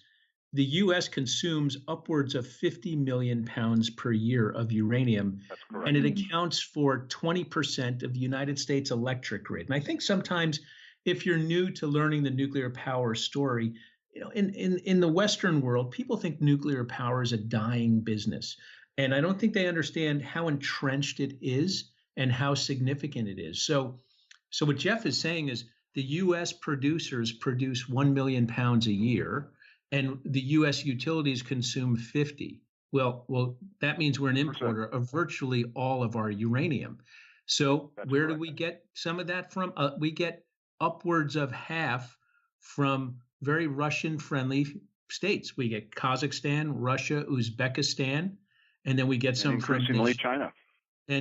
the U.S. consumes upwards of 50 million pounds per year of uranium. That's correct. And it accounts for 20% of the United States electric grid. And I think sometimes if you're new to learning the nuclear power story, in the Western world, people think nuclear power is a dying business. And I don't think they understand how entrenched it is and how significant it is. So what Jeff is saying is the U.S. producers produce 1 million pounds a year, and the U.S. utilities consume 50. Well, that means we're an 100%. importer of virtually all of our uranium. So That's where do correct. we get some of that from? We get upwards of half from very Russian-friendly states. We get Kazakhstan, Russia, Uzbekistan, and then we get And some from increasingly China.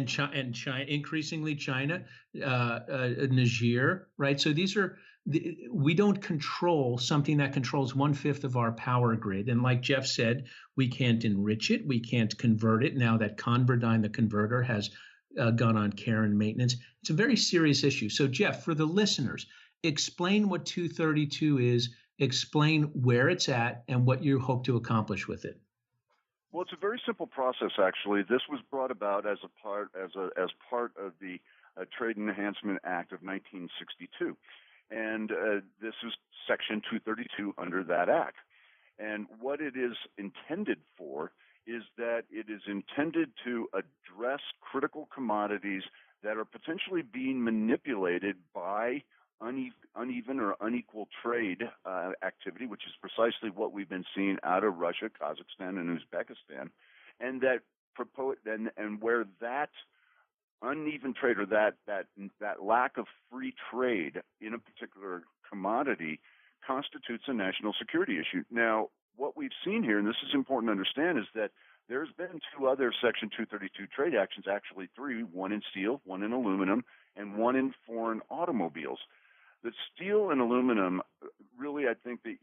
China, increasingly China, Niger, right? So we don't control something that controls 1/5 of our power grid. And like Jeff said, we can't enrich it, we can't convert it. Now that Converdyne, the converter, has gone on care and maintenance, it's a very serious issue. So Jeff, for the listeners, explain what 232 is, explain where it's at, and what you hope to accomplish with it. Well, it's a very simple process, actually. This was brought about as part of the Trade Enhancement Act of 1962, and this is Section 232 under that act. And what it is intended for is that it is intended to address critical commodities that are potentially being manipulated by uneven or unequal trade activity, which is precisely what we've been seeing out of Russia, Kazakhstan, and Uzbekistan, and that and where that uneven trade or that lack of free trade in a particular commodity constitutes a national security issue. Now, what we've seen here, and this is important to understand, is that there's been two other Section 232 trade actions, actually three, one in steel, one in aluminum, and one in foreign automobiles. The steel and aluminum, really, I think that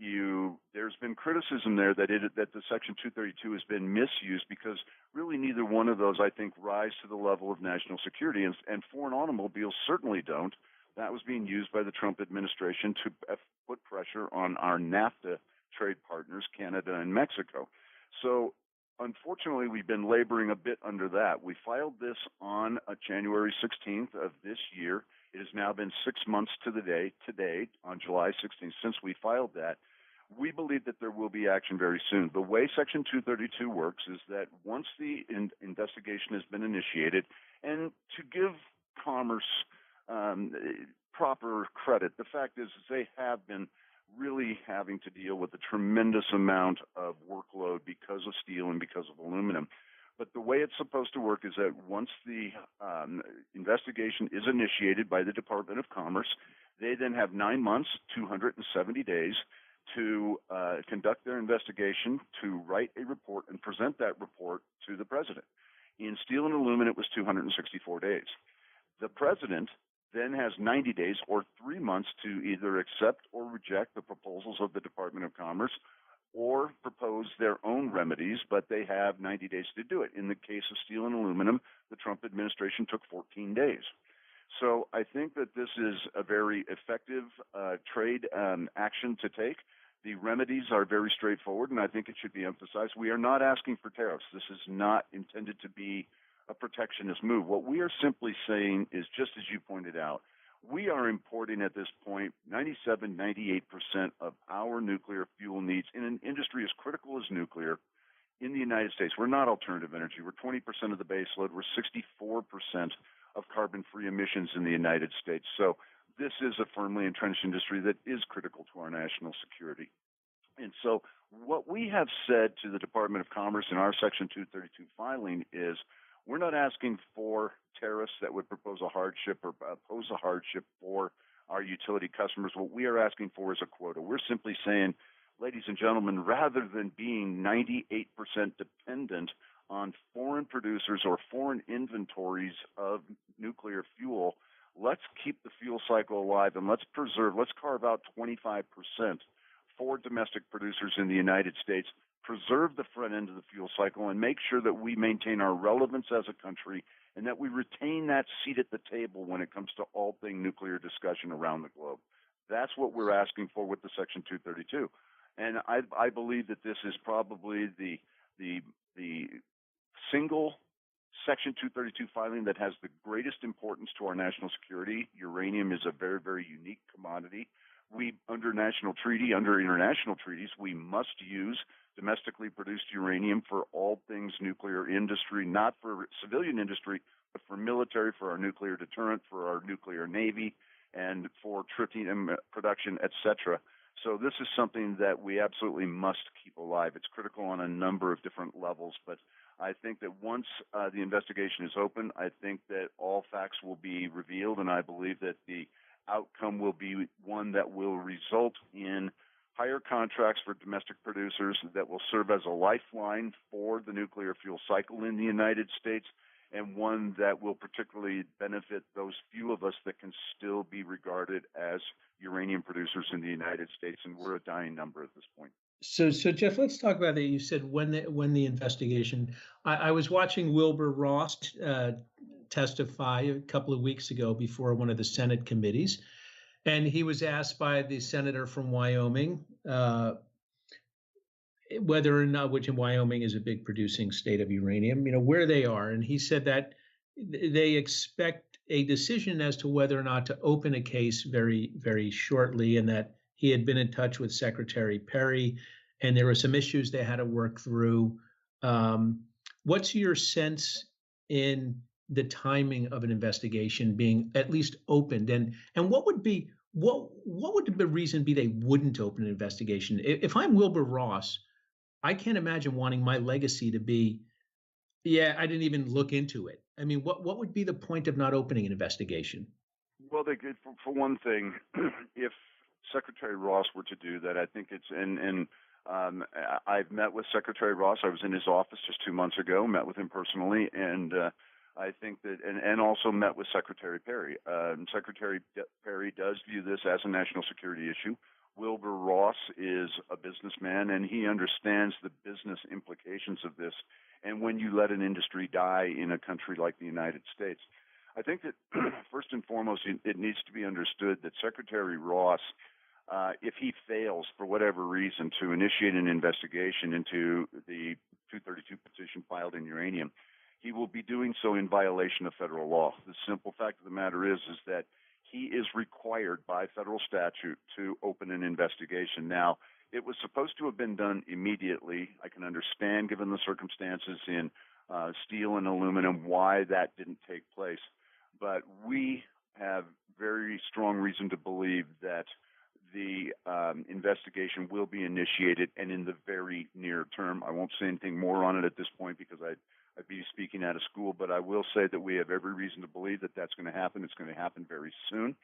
there's been criticism there that the Section 232 has been misused because really neither one of those, I think, rise to the level of national security, and foreign automobiles certainly don't. That was being used by the Trump administration to put pressure on our NAFTA trade partners, Canada and Mexico. So unfortunately, we've been laboring a bit under that. We filed this on January 16th of this year. It has now been 6 months to the day, today, on July 16th, since we filed that. We believe that there will be action very soon. The way Section 232 works is that once the investigation has been initiated, and to give Commerce proper credit, the fact is they have been really having to deal with a tremendous amount of workload because of steel and because of aluminum. But the way it's supposed to work is that once the investigation is initiated by the Department of Commerce, they then have 9 months, 270 days, to conduct their investigation, to write a report and present that report to the president. In steel and aluminum, it was 264 days. The president then has 90 days or 3 months to either accept or reject the proposals of the Department of Commerce or propose their own remedies, but they have 90 days to do it. In the case of steel and aluminum, the Trump administration took 14 days. So I think that this is a very effective trade action to take. The remedies are very straightforward, and I think it should be emphasized. We are not asking for tariffs. This is not intended to be a protectionist move. What we are simply saying is, just as you pointed out, we are importing at this point 97, 98% of our nuclear fuel needs in an industry as critical as nuclear in the United States. We're not alternative energy. We're 20% of the base load. We're 64% of carbon-free emissions in the United States. So this is a firmly entrenched industry that is critical to our national security. And so what we have said to the Department of Commerce in our Section 232 filing is, we're not asking for tariffs that would propose a hardship or pose a hardship for our utility customers. What we are asking for is a quota. We're simply saying, ladies and gentlemen, rather than being 98% dependent on foreign producers or foreign inventories of nuclear fuel, let's keep the fuel cycle alive and let's carve out 25% for domestic producers in the United States, preserve the front end of the fuel cycle, and make sure that we maintain our relevance as a country and that we retain that seat at the table when it comes to all thing nuclear discussion around the globe. That's what we're asking for with the Section 232. And I believe that this is probably the single Section 232 filing that has the greatest importance to our national security. Uranium is a very, very unique commodity. Under international treaties, we must use domestically produced uranium for all things nuclear industry, not for civilian industry, but for military, for our nuclear deterrent, for our nuclear navy, and for tritium production, etc. So this is something that we absolutely must keep alive. It's critical on a number of different levels, but I think that once the investigation is open, I think that all facts will be revealed, and I believe that the outcome will be one that will result in higher contracts for domestic producers that will serve as a lifeline for the nuclear fuel cycle in the United States, and one that will particularly benefit those few of us that can still be regarded as uranium producers in the United States, and we're a dying number at this point. So Jeff, let's talk about that. You said when the investigation. I was watching Wilbur Ross testify a couple of weeks ago before one of the Senate committees, and he was asked by the senator from Wyoming whether or not, which in Wyoming is a big producing state of uranium, where they are, and he said that they expect a decision as to whether or not to open a case very, very shortly, and that he had been in touch with Secretary Perry, and there were some issues they had to work through. What's your sense in the timing of an investigation being at least opened, and what would the reason be they wouldn't open an investigation? If I'm Wilbur Ross, I can't imagine wanting my legacy to be, yeah, I didn't even look into it. I mean, what would be the point of not opening an investigation? Well, for one thing, if Secretary Ross were to do that, I think it's I've met with Secretary Ross. I was in his office just 2 months ago, met with him personally, and I think that, and also met with Secretary Perry. Secretary Perry does view this as a national security issue. Wilbur Ross is a businessman, and he understands the business implications of this. And when you let an industry die in a country like the United States, I think that first and foremost, it needs to be understood that Secretary Ross, if he fails for whatever reason to initiate an investigation into the 232 petition filed in uranium, he will be doing so in violation of federal law. The simple fact of the matter is that he is required by federal statute to open an investigation. Now, it was supposed to have been done immediately. I can understand, given the circumstances in steel and aluminum, why that didn't take place. But we have very strong reason to believe that the investigation will be initiated, and in the very near term. I won't say anything more on it at this point because I'd be speaking out of school, but I will say that we have every reason to believe that that's going to happen. It's going to happen very soon.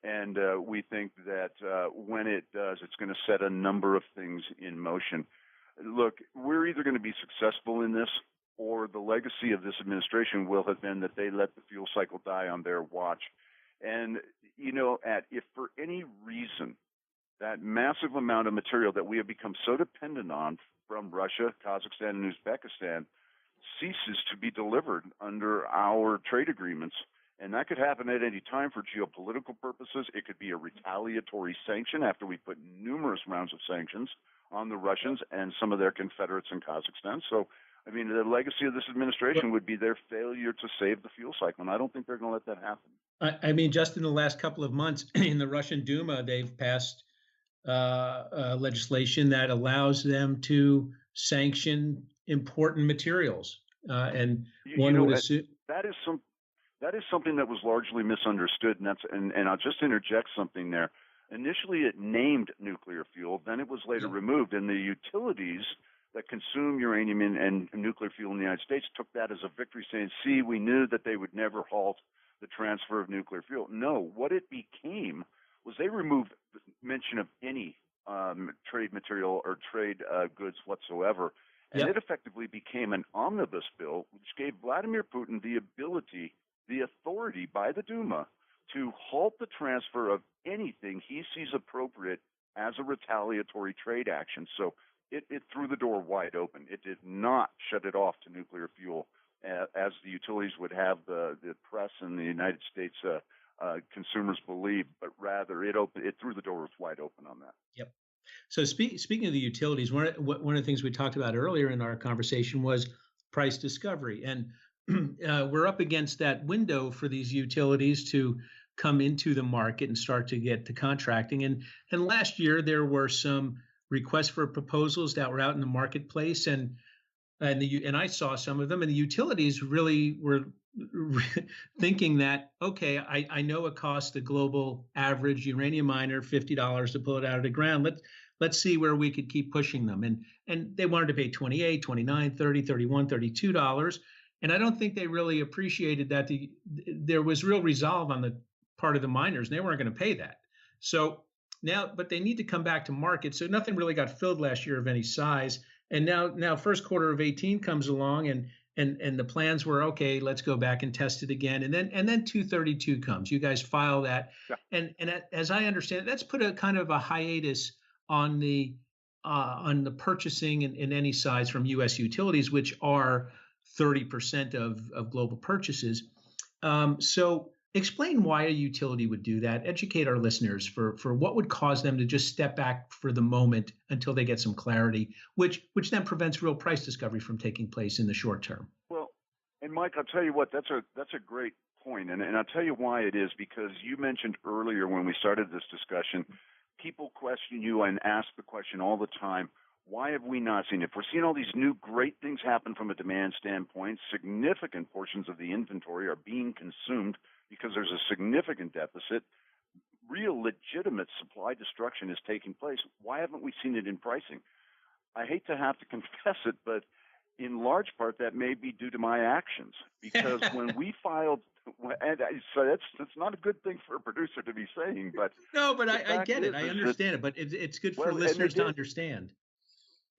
And we think that when it does, it's going to set a number of things in motion. Look, we're either going to be successful in this, or the legacy of this administration will have been that they let the fuel cycle die on their watch. And, if for any reason that massive amount of material that we have become so dependent on from Russia, Kazakhstan, and Uzbekistan ceases to be delivered under our trade agreements, and that could happen at any time for geopolitical purposes. It could be a retaliatory sanction after we put numerous rounds of sanctions on the Russians and some of their confederates in Kazakhstan. So, I mean, the legacy of this administration would be their failure to save the fuel cycle, and I don't think they're going to let that happen. I mean, just in the last couple of months in the Russian Duma, they've passed legislation that allows them to sanction important materials. And one would assume that is something that was largely misunderstood, and I'll just interject something there. Initially, it named nuclear fuel, then it was later removed, and the utilities that consume uranium and nuclear fuel in the United States took that as a victory, saying, "See, we knew that they would never halt the transfer of nuclear fuel." No, what it became was they removed mention of any trade material or trade goods whatsoever. And it effectively became an omnibus bill, which gave Vladimir Putin the authority by the Duma to halt the transfer of anything he sees appropriate as a retaliatory trade action. So it threw the door wide open. It did not shut it off to nuclear fuel, as the utilities would have the press and the United States consumers believe, but rather it threw the doors wide open on that. Yep. So speaking of the utilities, one of the things we talked about earlier in our conversation was price discovery, and we're up against that window for these utilities to come into the market and start to get to contracting. And last year there were some requests for proposals that were out in the marketplace, and and I saw some of them, and the utilities really were thinking that, okay, I know it costs the global average uranium miner $50 to pull it out of the ground. Let's see where we could keep pushing them. And they wanted to pay 28, 29, 30, 31, $32. And I don't think they really appreciated that there was real resolve on the part of the miners, and they weren't going to pay that. So now, but they need to come back to market. So nothing really got filled last year of any size. And now first quarter of 18 comes along, and the plans were, okay, let's go back and test it again. And then 232 comes. You guys file that. Yeah. And as I understand it, that's put a kind of a hiatus on the purchasing in any size from U.S. utilities, which are 30% of global purchases. So explain why a utility would do that. Educate our listeners for what would cause them to just step back for the moment until they get some clarity, which then prevents real price discovery from taking place in the short term. Well, and Mike, I'll tell you what, that's a great point, and I'll tell you why it is, because you mentioned earlier when we started this discussion, people question you and ask the question all the time, why have we not seen it? If we're seeing all these new great things happen from a demand standpoint, significant portions of the inventory are being consumed because there's a significant deficit, real legitimate supply destruction is taking place. Why haven't we seen it in pricing? I hate to have to confess it, but in large part that may be due to my actions, because when we filed, and so that's not a good thing for a producer to be saying, but no, but I get it. I understand it, but it's good for listeners to understand.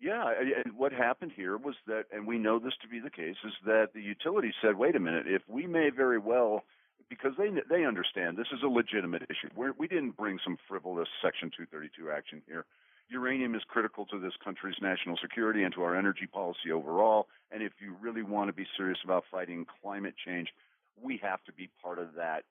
Yeah, and what happened here was that, and we know this to be the case, is that the utility said, wait a minute, if we may very well, because they understand this is a legitimate issue. We didn't bring some frivolous Section 232 action here. Uranium is critical to this country's national security and to our energy policy overall, and if you really want to be serious about fighting climate change, we have to be part of that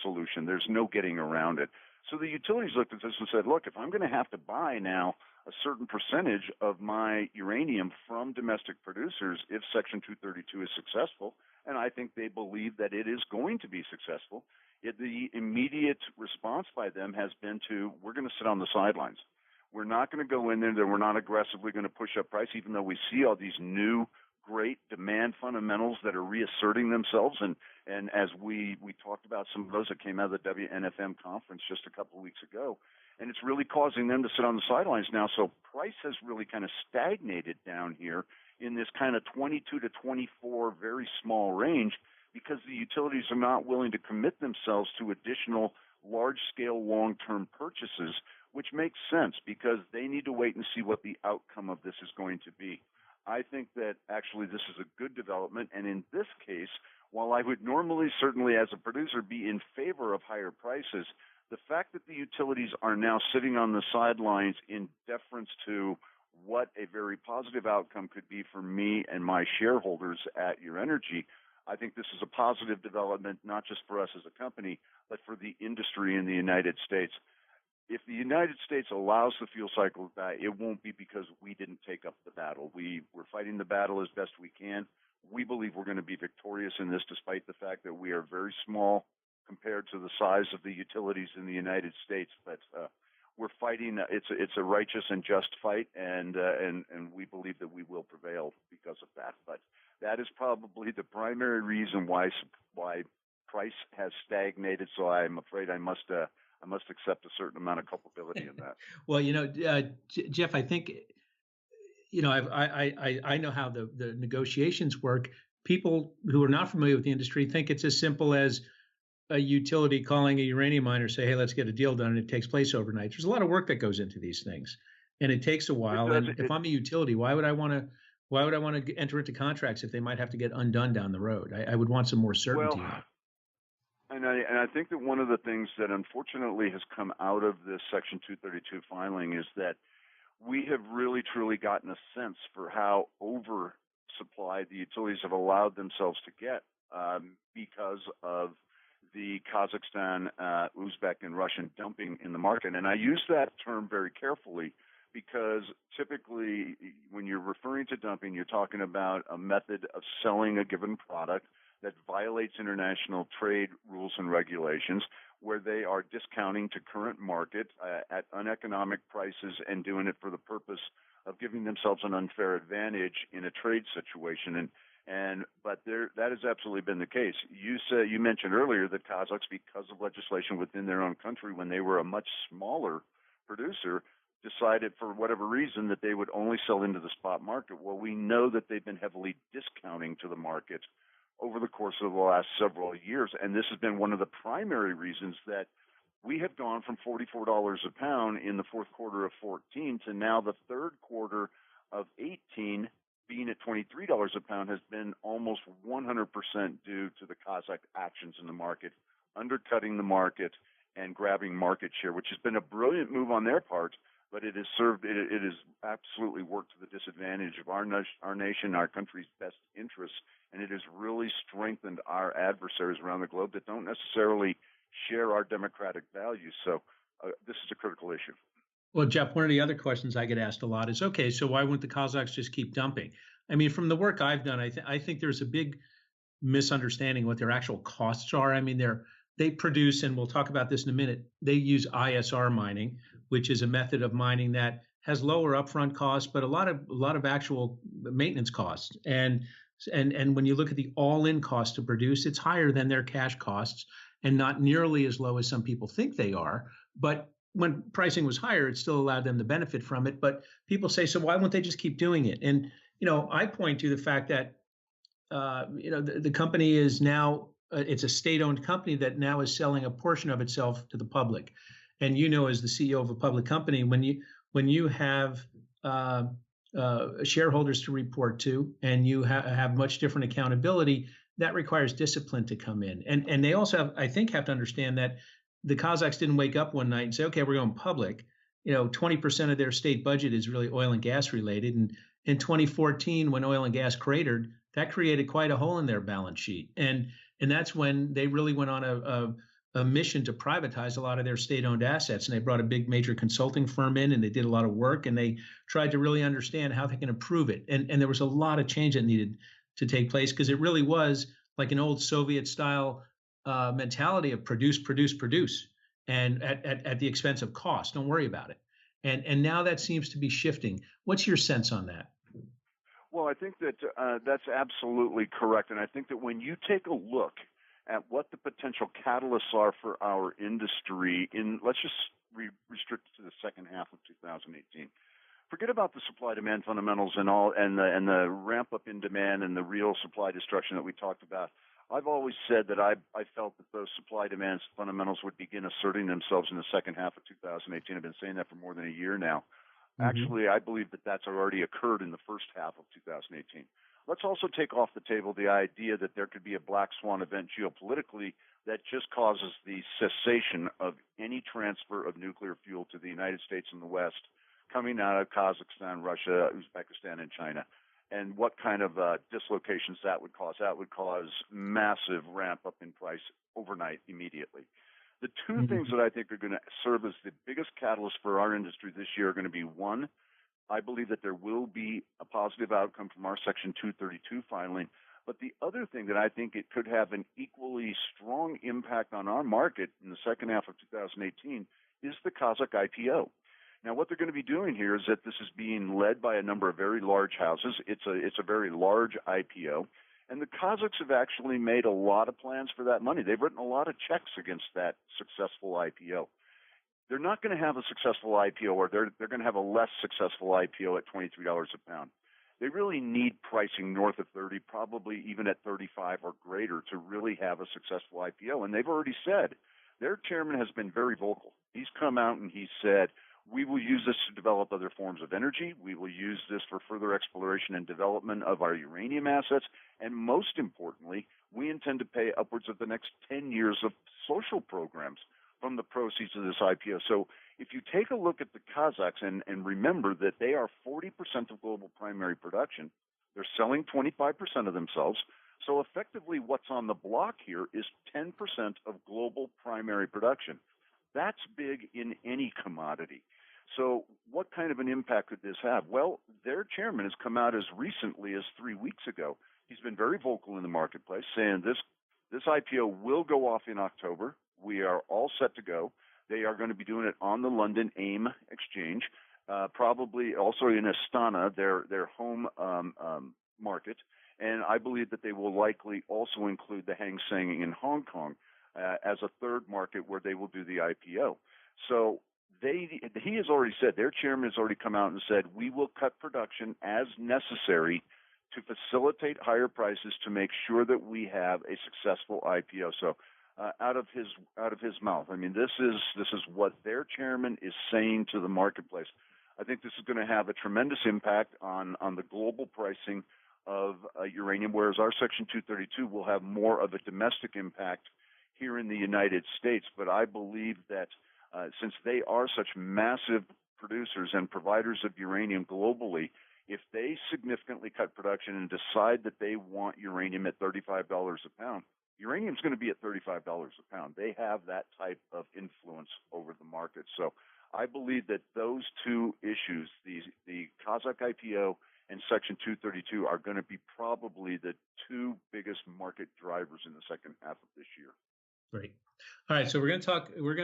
solution. There's no getting around it. So the utilities looked at this and said, look, if I'm going to have to buy now a certain percentage of my uranium from domestic producers if Section 232 is successful, and I think they believe that it is going to be successful, the immediate response by them has been to, we're going to sit on the sidelines. We're not going to go in there, that we're not aggressively going to push up price, even though we see all these new great demand fundamentals that are reasserting themselves. And as we talked about some of those that came out of the WNFM conference just a couple of weeks ago, and it's really causing them to sit on the sidelines now. So price has really kind of stagnated down here in this kind of 22 to 24 very small range, because the utilities are not willing to commit themselves to additional large-scale long-term purchases, which makes sense because they need to wait and see what the outcome of this is going to be. I think that actually this is a good development, and in this case, while I would normally certainly as a producer be in favor of higher prices, the fact that the utilities are now sitting on the sidelines in deference to what a very positive outcome could be for me and my shareholders at Urenergy, I think this is a positive development, not just for us as a company, but for the industry in the United States. If the United States allows the fuel cycle to die, it won't be because we didn't take up the battle. We're fighting the battle as best we can. We believe we're going to be victorious in this, despite the fact that we are very small compared to the size of the utilities in the United States. But we're fighting. It's a righteous and just fight, and we believe that we will prevail because of that. But that is probably the primary reason why price has stagnated. So I'm afraid I must accept a certain amount of culpability in that. Well, Jeff, I think, I know how the negotiations work. People who are not familiar with the industry think it's as simple as a utility calling a uranium miner, say, hey, let's get a deal done, and it takes place overnight. There's a lot of work that goes into these things, and it takes a while. And if I'm a utility, why would I want to enter into contracts if they might have to get undone down the road? I would want some more certainty on it. And I think that one of the things that unfortunately has come out of this Section 232 filing is that we have really, truly gotten a sense for how oversupplied the utilities have allowed themselves to get because of the Kazakhstan, Uzbek, and Russian dumping in the market. And I use that term very carefully because typically when you're referring to dumping, you're talking about a method of selling a given product that violates international trade rules and regulations, where they are discounting to current market at uneconomic prices and doing it for the purpose of giving themselves an unfair advantage in a trade situation. But that has absolutely been the case. You mentioned earlier that Kazakhs, because of legislation within their own country, when they were a much smaller producer, decided for whatever reason that they would only sell into the spot market. Well, we know that they've been heavily discounting to the market over the course of the last several years, and this has been one of the primary reasons that we have gone from $44 a pound in the fourth quarter of 14 to now the third quarter of 18 being at $23 a pound has been almost 100% due to the Kazakh actions in the market, undercutting the market and grabbing market share, which has been a brilliant move on their part, but it has absolutely worked to the disadvantage of our nation, our country's best interests, and it has really strengthened our adversaries around the globe that don't necessarily share our democratic values. So this is a critical issue. Well, Jeff, one of the other questions I get asked a lot is, okay, so why wouldn't the Kazakhs just keep dumping? I mean, from the work I've done, I think there's a big misunderstanding what their actual costs are. I mean, they produce, and we'll talk about this in a minute, they use ISR mining, which is a method of mining that has lower upfront costs, but a lot of actual maintenance costs. And when you look at the all-in cost to produce, it's higher than their cash costs and not nearly as low as some people think they are. But when pricing was higher, it still allowed them to benefit from it. But people say, so why won't they just keep doing it? And, I point to the fact that, the company is now, it's a state-owned company that now is selling a portion of itself to the public. And, as the CEO of a public company, when you have shareholders to report to and you have much different accountability, that requires discipline to come in. And they also have to understand that the Kazakhs didn't wake up one night and say, okay, we're going public. 20% of their state budget is really oil and gas related. And in 2014, when oil and gas cratered, that created quite a hole in their balance sheet. And that's when they really went on a mission to privatize a lot of their state-owned assets. And they brought a big major consulting firm in, and they did a lot of work, and they tried to really understand how they can improve it. And there was a lot of change that needed to take place, because it really was like an old Soviet-style mentality of produce, and at the expense of cost. Don't worry about it. And now that seems to be shifting. What's your sense on that? Well, I think that that's absolutely correct. And I think that when you take a look at what the potential catalysts are for our industry let's just restrict it to the second half of 2018. Forget about the supply-demand fundamentals and the ramp-up in demand and the real supply destruction that we talked about. I've always said that I felt that those supply-demand fundamentals would begin asserting themselves in the second half of 2018. I've been saying that for more than a year now. Mm-hmm. Actually, I believe that that's already occurred in the first half of 2018. Let's also take off the table the idea that there could be a black swan event geopolitically that just causes the cessation of any transfer of nuclear fuel to the United States and the West coming out of Kazakhstan, Russia, Uzbekistan, and China. And what kind of dislocations that would cause? That would cause massive ramp up in price overnight, immediately. The two things that I think are going to serve as the biggest catalyst for our industry this year are going to be, one, I believe that there will be a positive outcome from our Section 232 filing. But the other thing that I think it could have an equally strong impact on our market in the second half of 2018 is the Kazakh IPO. Now, what they're going to be doing here is that this is being led by a number of very large houses. It's a very large IPO. And the Kazakhs have actually made a lot of plans for that money. They've written a lot of checks against that successful IPO. They're not going to have a successful IPO, or they're going to have a less successful IPO at $23 a pound. They really need pricing north of 30, probably even at 35 or greater, to really have a successful IPO. And they've already said, their chairman has been very vocal. He's come out and he said, we will use this to develop other forms of energy. We will use this for further exploration and development of our uranium assets. And most importantly, we intend to pay upwards of the next 10 years of social programs from the proceeds of this IPO. So if you take a look at the Kazakhs and remember that they are 40% of global primary production, they're selling 25% of themselves. So effectively what's on the block here is 10% of global primary production. That's big in any commodity. So what kind of an impact could this have? Well, their chairman has come out as recently as 3 weeks ago. He's been very vocal in the marketplace, saying this IPO will go off in October. We are all set to go. They are going to be doing it on the London AIM exchange. probably also in Astana, their home market, and I believe that they will likely also include the Hang Seng in Hong Kong as a third market where they will do the IPO. So he has already said, their chairman has already come out and said, we will cut production as necessary to facilitate higher prices to make sure that we have a successful IPO. So out of his mouth, I mean, this is what their chairman is saying to the marketplace. I think this is going to have a tremendous impact on the global pricing of uranium, whereas our Section 232 will have more of a domestic impact here in the United States. But I believe that since they are such massive producers and providers of uranium globally, if they significantly cut production and decide that they want uranium at $35 a pound, uranium is going to be at $35 a pound. They have that type of influence over the market. So I believe that those two issues, the Kazakh IPO and Section 232, are going to be probably the two biggest market drivers in the second half of this year. Great. All right, so we're going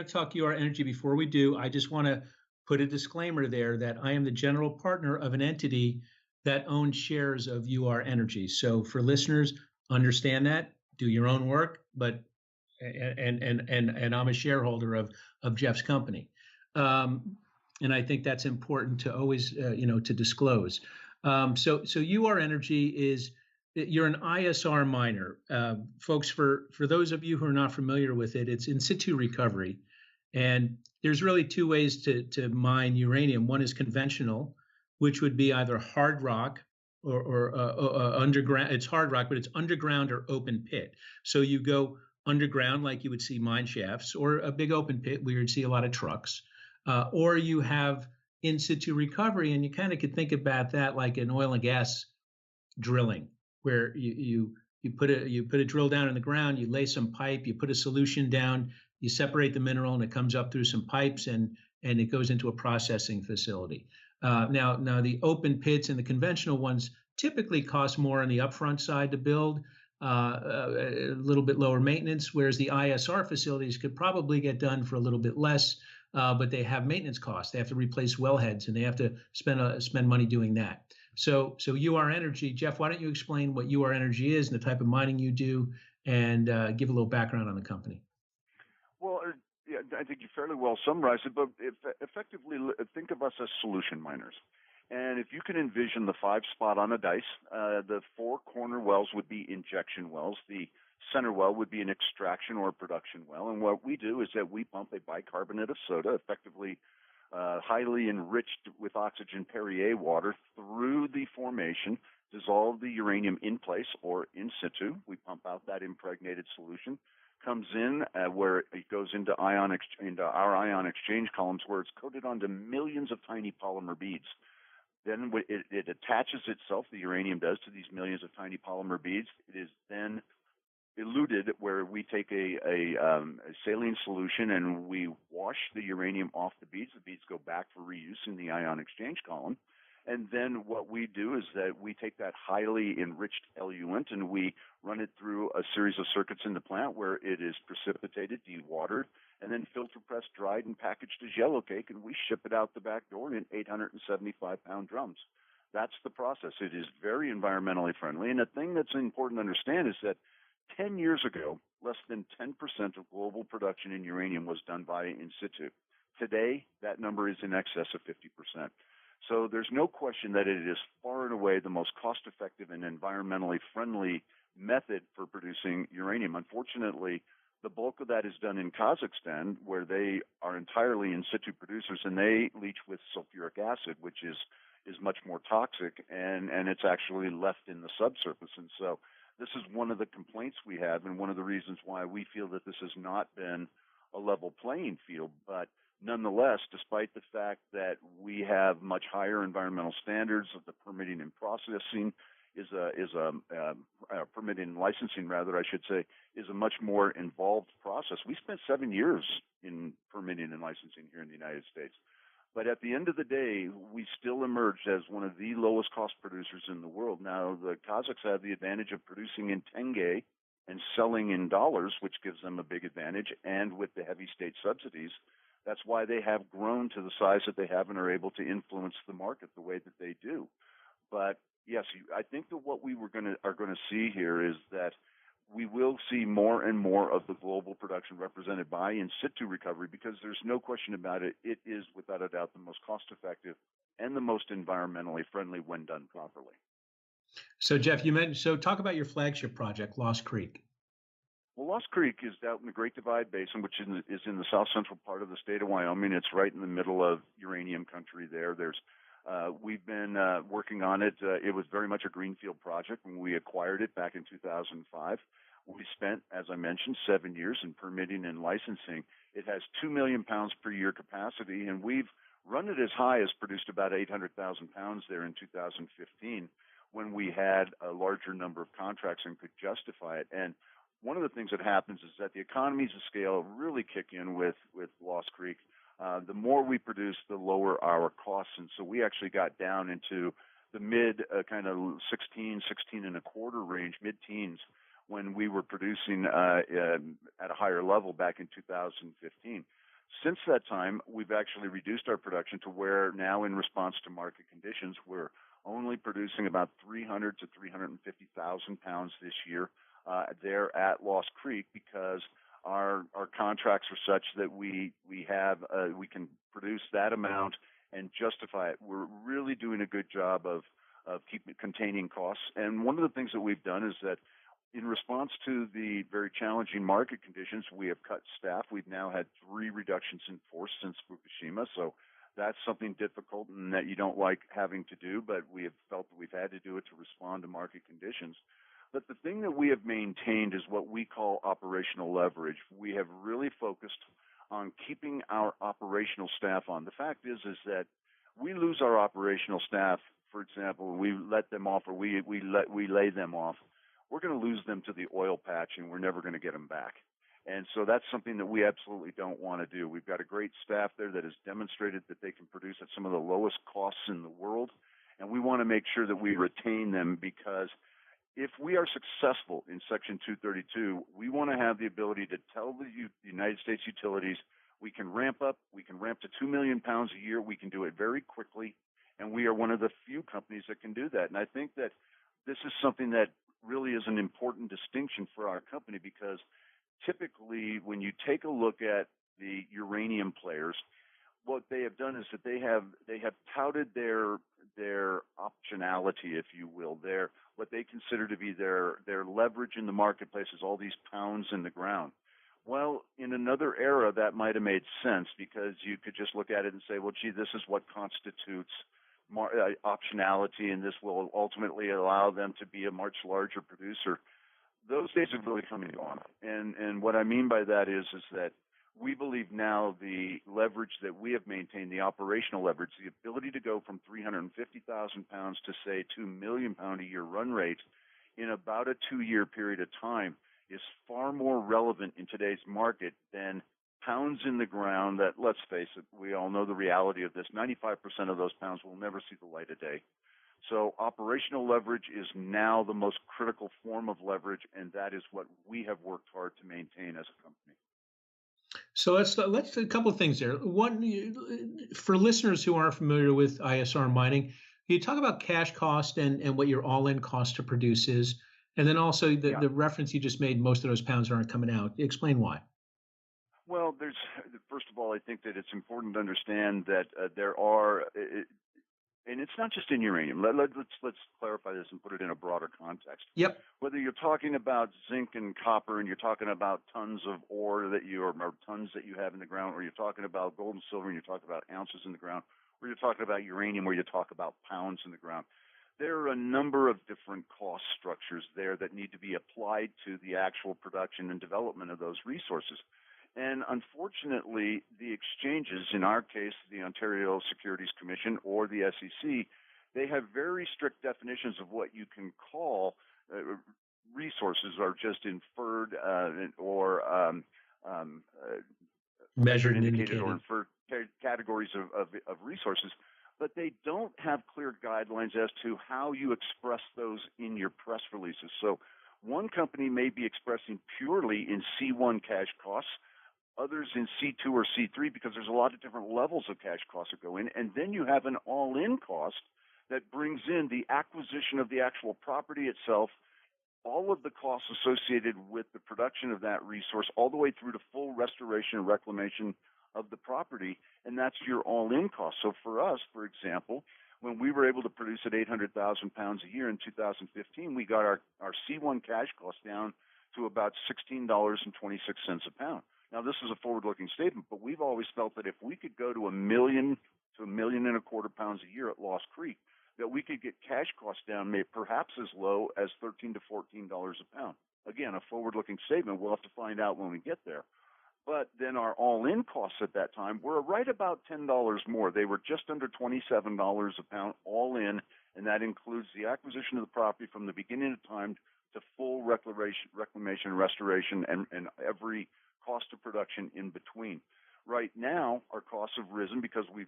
to talk UR Energy. Before we do, I just want to put a disclaimer there that I am the general partner of an entity that owns shares of UR Energy. So for listeners, understand that, do your own work, but and I'm a shareholder of Jeff's company. And I think that's important to always to disclose. So UR Energy is, you're an ISR miner. Folks, for those of you who are not familiar with it, it's in situ recovery. And there's really two ways to mine uranium. One is conventional, which would be either hard rock or underground. It's hard rock, but it's underground or open pit. So you go underground like you would see mine shafts, or a big open pit where you'd see a lot of trucks. Or you have in situ recovery, and you kind of could think about that like an oil and gas drilling, where you put a drill down in the ground, you lay some pipe, you put a solution down, you separate the mineral, and it comes up through some pipes, and it goes into a processing facility. Now the open pits and the conventional ones typically cost more on the upfront side to build, a little bit lower maintenance, whereas the ISR facilities could probably get done for a little bit less, but they have maintenance costs. They have to replace wellheads, and they have to spend money doing that. So UR Energy, Jeff, why don't you explain what UR Energy is and the type of mining you do, and give a little background on the company? Well, yeah, I think you fairly well summarized it, but effectively think of us as solution miners. And if you can envision the 5 spot on a dice, the 4 corner wells would be injection wells. The center well would be an extraction or production well. And what we do is that we pump a bicarbonate of soda, effectively highly enriched with oxygen Perrier water, through the formation, dissolve the uranium in place or in situ. We pump out that impregnated solution, comes in where it goes into our ion exchange columns, where it's coated onto millions of tiny polymer beads. Then it attaches itself, the uranium does, to these millions of tiny polymer beads. It is then eluted, where we take a saline solution and we wash the uranium off the beads. The beads go back for reuse in the ion exchange column. And then what we do is that we take that highly enriched eluent and we run it through a series of circuits in the plant where it is precipitated, dewatered, and then filter pressed, dried, and packaged as yellow cake, and we ship it out the back door in 875-pound drums. That's the process. It is very environmentally friendly. And the thing that's important to understand is that 10 years ago, less than 10% of global production in uranium was done via in situ. Today, that number is in excess of 50%. So there's no question that it is far and away the most cost-effective and environmentally friendly method for producing uranium. Unfortunately, the bulk of that is done in Kazakhstan, where they are entirely in situ producers, and they leach with sulfuric acid, which is much more toxic, and it's actually left in the subsurface. And so this is one of the complaints we have, and one of the reasons why we feel that this has not been a level playing field. But nonetheless, despite the fact that we have much higher environmental standards, of the permitting and processing permitting and licensing, rather, I should say, is a much more involved process. We spent 7 years in permitting and licensing here in the United States. But at the end of the day, we still emerged as one of the lowest cost producers in the world. Now, the Kazakhs have the advantage of producing in tenge and selling in dollars, which gives them a big advantage. And with the heavy state subsidies, That's why they have grown to the size that they have and are able to influence the market the way that they do. But yes, I think that what we are going to see here is that we will see more and more of the global production represented by in situ recovery, because there's no question about it. It is without a doubt the most cost effective and the most environmentally friendly when done properly. So Jeff, you mentioned, so talk about your flagship project, Lost Creek. Well, Lost Creek is out in the Great Divide Basin, which is in the south central part of the state of Wyoming. It's right in the middle of uranium country there. We've been working on it. It was very much a greenfield project when we acquired it back in 2005. We spent, as I mentioned, 7 years in permitting and licensing. It has 2 million pounds per year capacity, and we've run it as high as produced about 800,000 pounds there in 2015 when we had a larger number of contracts and could justify it. And one of the things that happens is that the economies of scale really kick in with Lost Creek. The more we produce, the lower our costs. And so we actually got down into the mid kind of 16 and a quarter range, mid-teens, when we were producing at a higher level back in 2015. Since that time, we've actually reduced our production to where now, in response to market conditions, we're only producing about 300 to 350,000 pounds this year there at Lost Creek, because our contracts are such that we can produce that amount and justify it. We're really doing a good job of containing costs. And one of the things that we've done is that in response to the very challenging market conditions, we have cut staff. We've now had 3 reductions in force since Fukushima. So that's something difficult and that you don't like having to do, but we have felt that we've had to do it to respond to market conditions. But the thing that we have maintained is what we call operational leverage. We have really focused on keeping our operational staff on. The fact is that we lose our operational staff, for example, we let them off, or we lay them off. We're going to lose them to the oil patch, and we're never going to get them back. And so that's something that we absolutely don't want to do. We've got a great staff there that has demonstrated that they can produce at some of the lowest costs in the world, and we want to make sure that we retain them, because if we are successful in Section 232, we want to have the ability to tell the United States utilities we can ramp up, we can ramp to 2 million pounds a year, we can do it very quickly, and we are one of the few companies that can do that. And I think that this is something that really is an important distinction for our company, because typically when you take a look at the uranium players, what they have done is that they have touted their optionality, if you will, what they consider to be their leverage in the marketplace is all these pounds in the ground. Well, in another era, that might have made sense, because you could just look at it and say, well, gee, this is what constitutes optionality, and this will ultimately allow them to be a much larger producer. Those days have really come and gone. And what I mean by that is that we believe now the leverage that we have maintained, the operational leverage, the ability to go from 350,000 pounds to, say, 2 million pound a year run rate in about a 2-year period of time is far more relevant in today's market than pounds in the ground that, let's face it, we all know the reality of this. 95% of those pounds will never see the light of day. So operational leverage is now the most critical form of leverage, and that is what we have worked hard to maintain as a company. So let's a couple of things there. One, for listeners who aren't familiar with ISR mining, you talk about cash cost and what your all-in cost to produce is, and then also the reference you just made, most of those pounds aren't coming out. Explain why. Well, first of all, I think that it's important to understand that there are, and it's not just in uranium. Let's clarify this and put it in a broader context. Yep. Whether you're talking about zinc and copper, and you're talking about tons of ore or tons that you have in the ground, or you're talking about gold and silver, and you're talking about ounces in the ground, or you're talking about uranium, where you talk about pounds in the ground, there are a number of different cost structures there that need to be applied to the actual production and development of those resources. And unfortunately, the exchanges, in our case, the Ontario Securities Commission or the SEC, they have very strict definitions of what you can call resources, are just inferred or measured and indicated or inferred categories of resources. But they don't have clear guidelines as to how you express those in your press releases. So one company may be expressing purely in C1 cash costs. others in C2 or C3 because there's a lot of different levels of cash costs that go in. And then you have an all-in cost that brings in the acquisition of the actual property itself, all of the costs associated with the production of that resource, all the way through to full restoration and reclamation of the property, and that's your all-in cost. So for us, for example, when we were able to produce at 800,000 pounds a year in 2015, we got our C1 cash cost down to about $16.26 a pound. Now, this is a forward-looking statement, but we've always felt that if we could go to 1 million to 1.25 million pounds a year at Lost Creek, that we could get cash costs down maybe perhaps as low as $13 to $14 a pound. Again, a forward-looking statement. We'll have to find out when we get there. But then our all-in costs at that time were right about $10 more. They were just under $27 a pound all in, and that includes the acquisition of the property from the beginning of time to full reclamation and restoration and every cost of production in between. Right now, our costs have risen because we've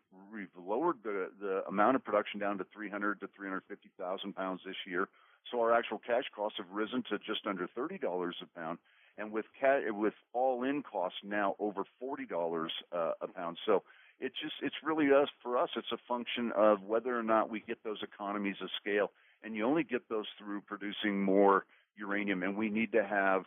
lowered the amount of production down to 300 to 350,000 pounds this year. So our actual cash costs have risen to just under $30 a pound, and with all-in costs now over $40 a pound. So it's really us. For us, it's a function of whether or not we get those economies of scale, and you only get those through producing more uranium, and we need to have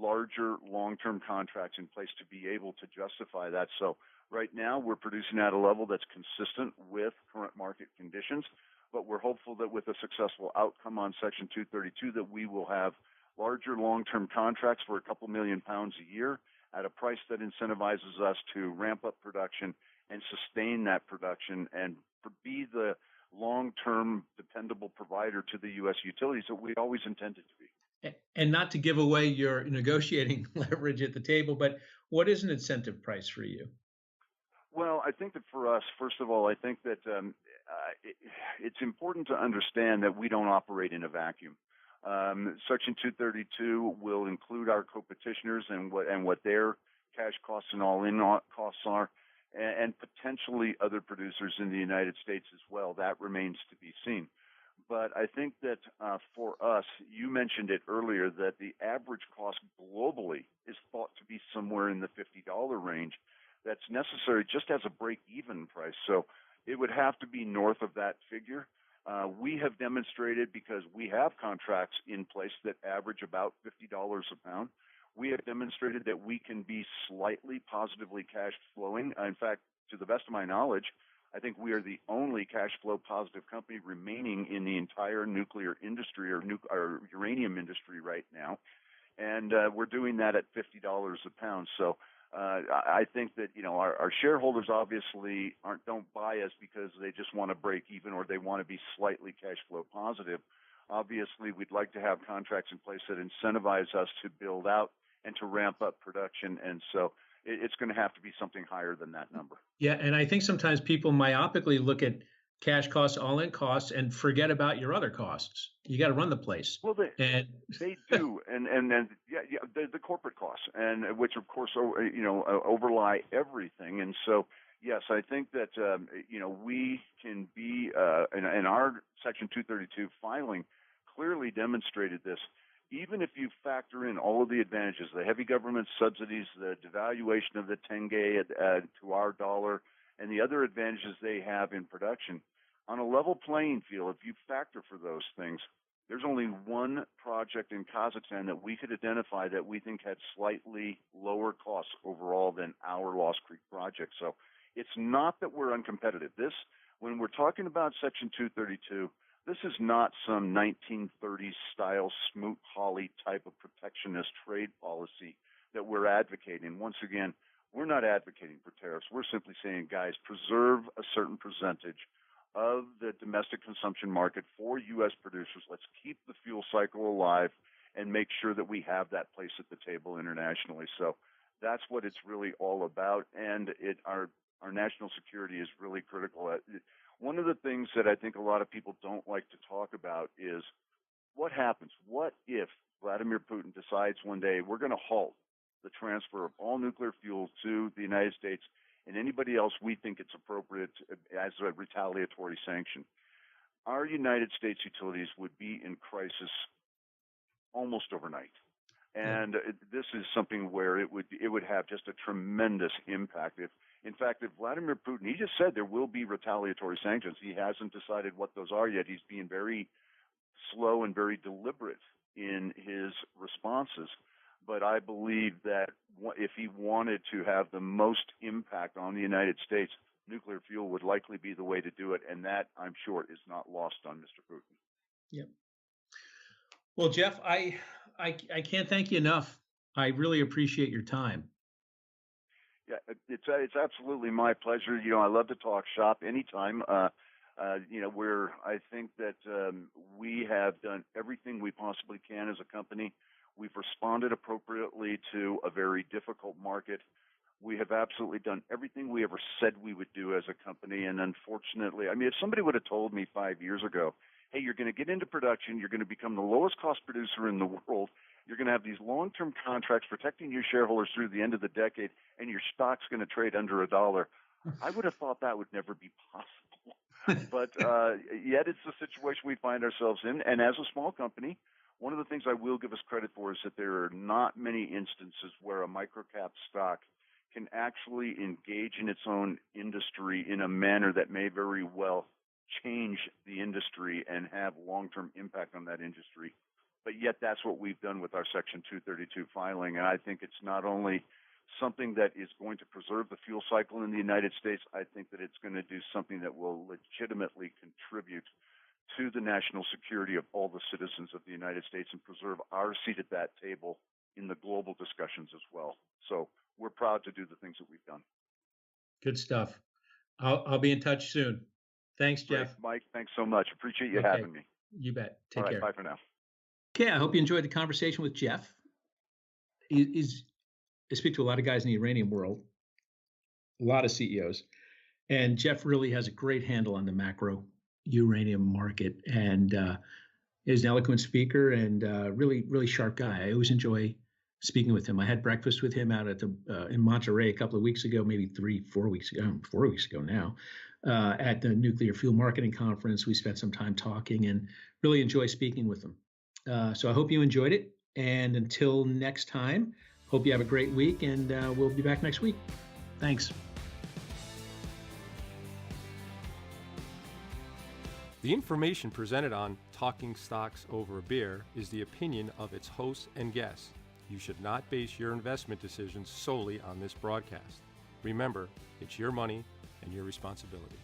larger long-term contracts in place to be able to justify that. So right now we're producing at a level that's consistent with current market conditions, but we're hopeful that with a successful outcome on Section 232 that we will have larger long-term contracts for a couple million pounds a year at a price that incentivizes us to ramp up production and sustain that production and be the long-term dependable provider to the U.S. utilities that we always intended to be. And not to give away your negotiating leverage at the table, but what is an incentive price for you? Well, I think that for us, first of all, I think that it's important to understand that we don't operate in a vacuum. Section 232 will include our co-petitioners and what their cash costs and all-in costs are, and potentially other producers in the United States as well. That remains to be seen. But I think that for us, you mentioned it earlier, that the average cost globally is thought to be somewhere in the $50 range. That's necessary just as a break-even price. So it would have to be north of that figure. We have demonstrated, because we have contracts in place that average about $50 a pound, we have demonstrated that we can be slightly positively cash flowing. In fact, to the best of my knowledge, I think we are the only cash flow positive company remaining in the entire nuclear industry or uranium industry right now. And we're doing that at $50 a pound. So I think that, our shareholders obviously don't buy us because they just want to break even or they want to be slightly cash flow positive. Obviously, we'd like to have contracts in place that incentivize us to build out and to ramp up production. And so it's going to have to be something higher than that number. Yeah, and I think sometimes people myopically look at cash costs, all-in costs, and forget about your other costs. You got to run the place. Well, they do, and the corporate costs, and which of course overlie everything. And so yes, I think that we can be in our Section 232 filing clearly demonstrated this. Even if you factor in all of the advantages, the heavy government subsidies, the devaluation of the tenge to our dollar, and the other advantages they have in production, on a level playing field, if you factor for those things, there's only one project in Kazakhstan that we could identify that we think had slightly lower costs overall than our Lost Creek project. So it's not that we're uncompetitive. When we're talking about Section 232, this is not some 1930s style Smoot-Hawley type of protectionist trade policy that we're advocating. Once again, we're not advocating for tariffs. We're simply saying, guys, preserve a certain percentage of the domestic consumption market for U.S. producers. Let's keep the fuel cycle alive and make sure that we have that place at the table internationally. So that's what it's really all about. And our national security is really critical. One of the things that I think a lot of people don't like to talk about is what happens. What if Vladimir Putin decides one day we're going to halt the transfer of all nuclear fuel to the United States and anybody else we think it's appropriate as a retaliatory sanction? Our United States utilities would be in crisis almost overnight. And this is something where it would have just a tremendous impact. In fact, if Vladimir Putin, he just said there will be retaliatory sanctions. He hasn't decided what those are yet. He's being very slow and very deliberate in his responses. But I believe that if he wanted to have the most impact on the United States, nuclear fuel would likely be the way to do it. And that, I'm sure, is not lost on Mr. Putin. Yep. Well, Jeff, I can't thank you enough. I really appreciate your time. Yeah, it's absolutely my pleasure. I love to talk shop anytime. I think that we have done everything we possibly can as a company. We've responded appropriately to a very difficult market. We have absolutely done everything we ever said we would do as a company. And unfortunately, if somebody would have told me 5 years ago, hey, you're going to get into production, you're going to become the lowest cost producer in the world, you're going to have these long-term contracts protecting your shareholders through the end of the decade, and your stock's going to trade under $1, I would have thought that would never be possible. But yet it's the situation we find ourselves in. And as a small company, one of the things I will give us credit for is that there are not many instances where a microcap stock can actually engage in its own industry in a manner that may very well change the industry and have long-term impact on that industry. But yet that's what we've done with our Section 232 filing. And I think it's not only something that is going to preserve the fuel cycle in the United States, I think that it's going to do something that will legitimately contribute to the national security of all the citizens of the United States and preserve our seat at that table in the global discussions as well. So we're proud to do the things that we've done. Good stuff. I'll be in touch soon. Thanks, Jeff. Great, Mike, thanks so much. Appreciate you having me. You bet. Take care. Bye for now. Okay, I hope you enjoyed the conversation with Jeff. I speak to a lot of guys in the uranium world, a lot of CEOs, and Jeff really has a great handle on the macro uranium market, and is an eloquent speaker and really, really sharp guy. I always enjoy speaking with him. I had breakfast with him out at in Monterey a couple of weeks ago, maybe 4 weeks ago now, at the Nuclear Fuel Marketing Conference. We spent some time talking and really enjoy speaking with him. So I hope you enjoyed it. And until next time, hope you have a great week, and we'll be back next week. Thanks. The information presented on Talking Stocks Over a Beer is the opinion of its hosts and guests. You should not base your investment decisions solely on this broadcast. Remember, it's your money and your responsibility.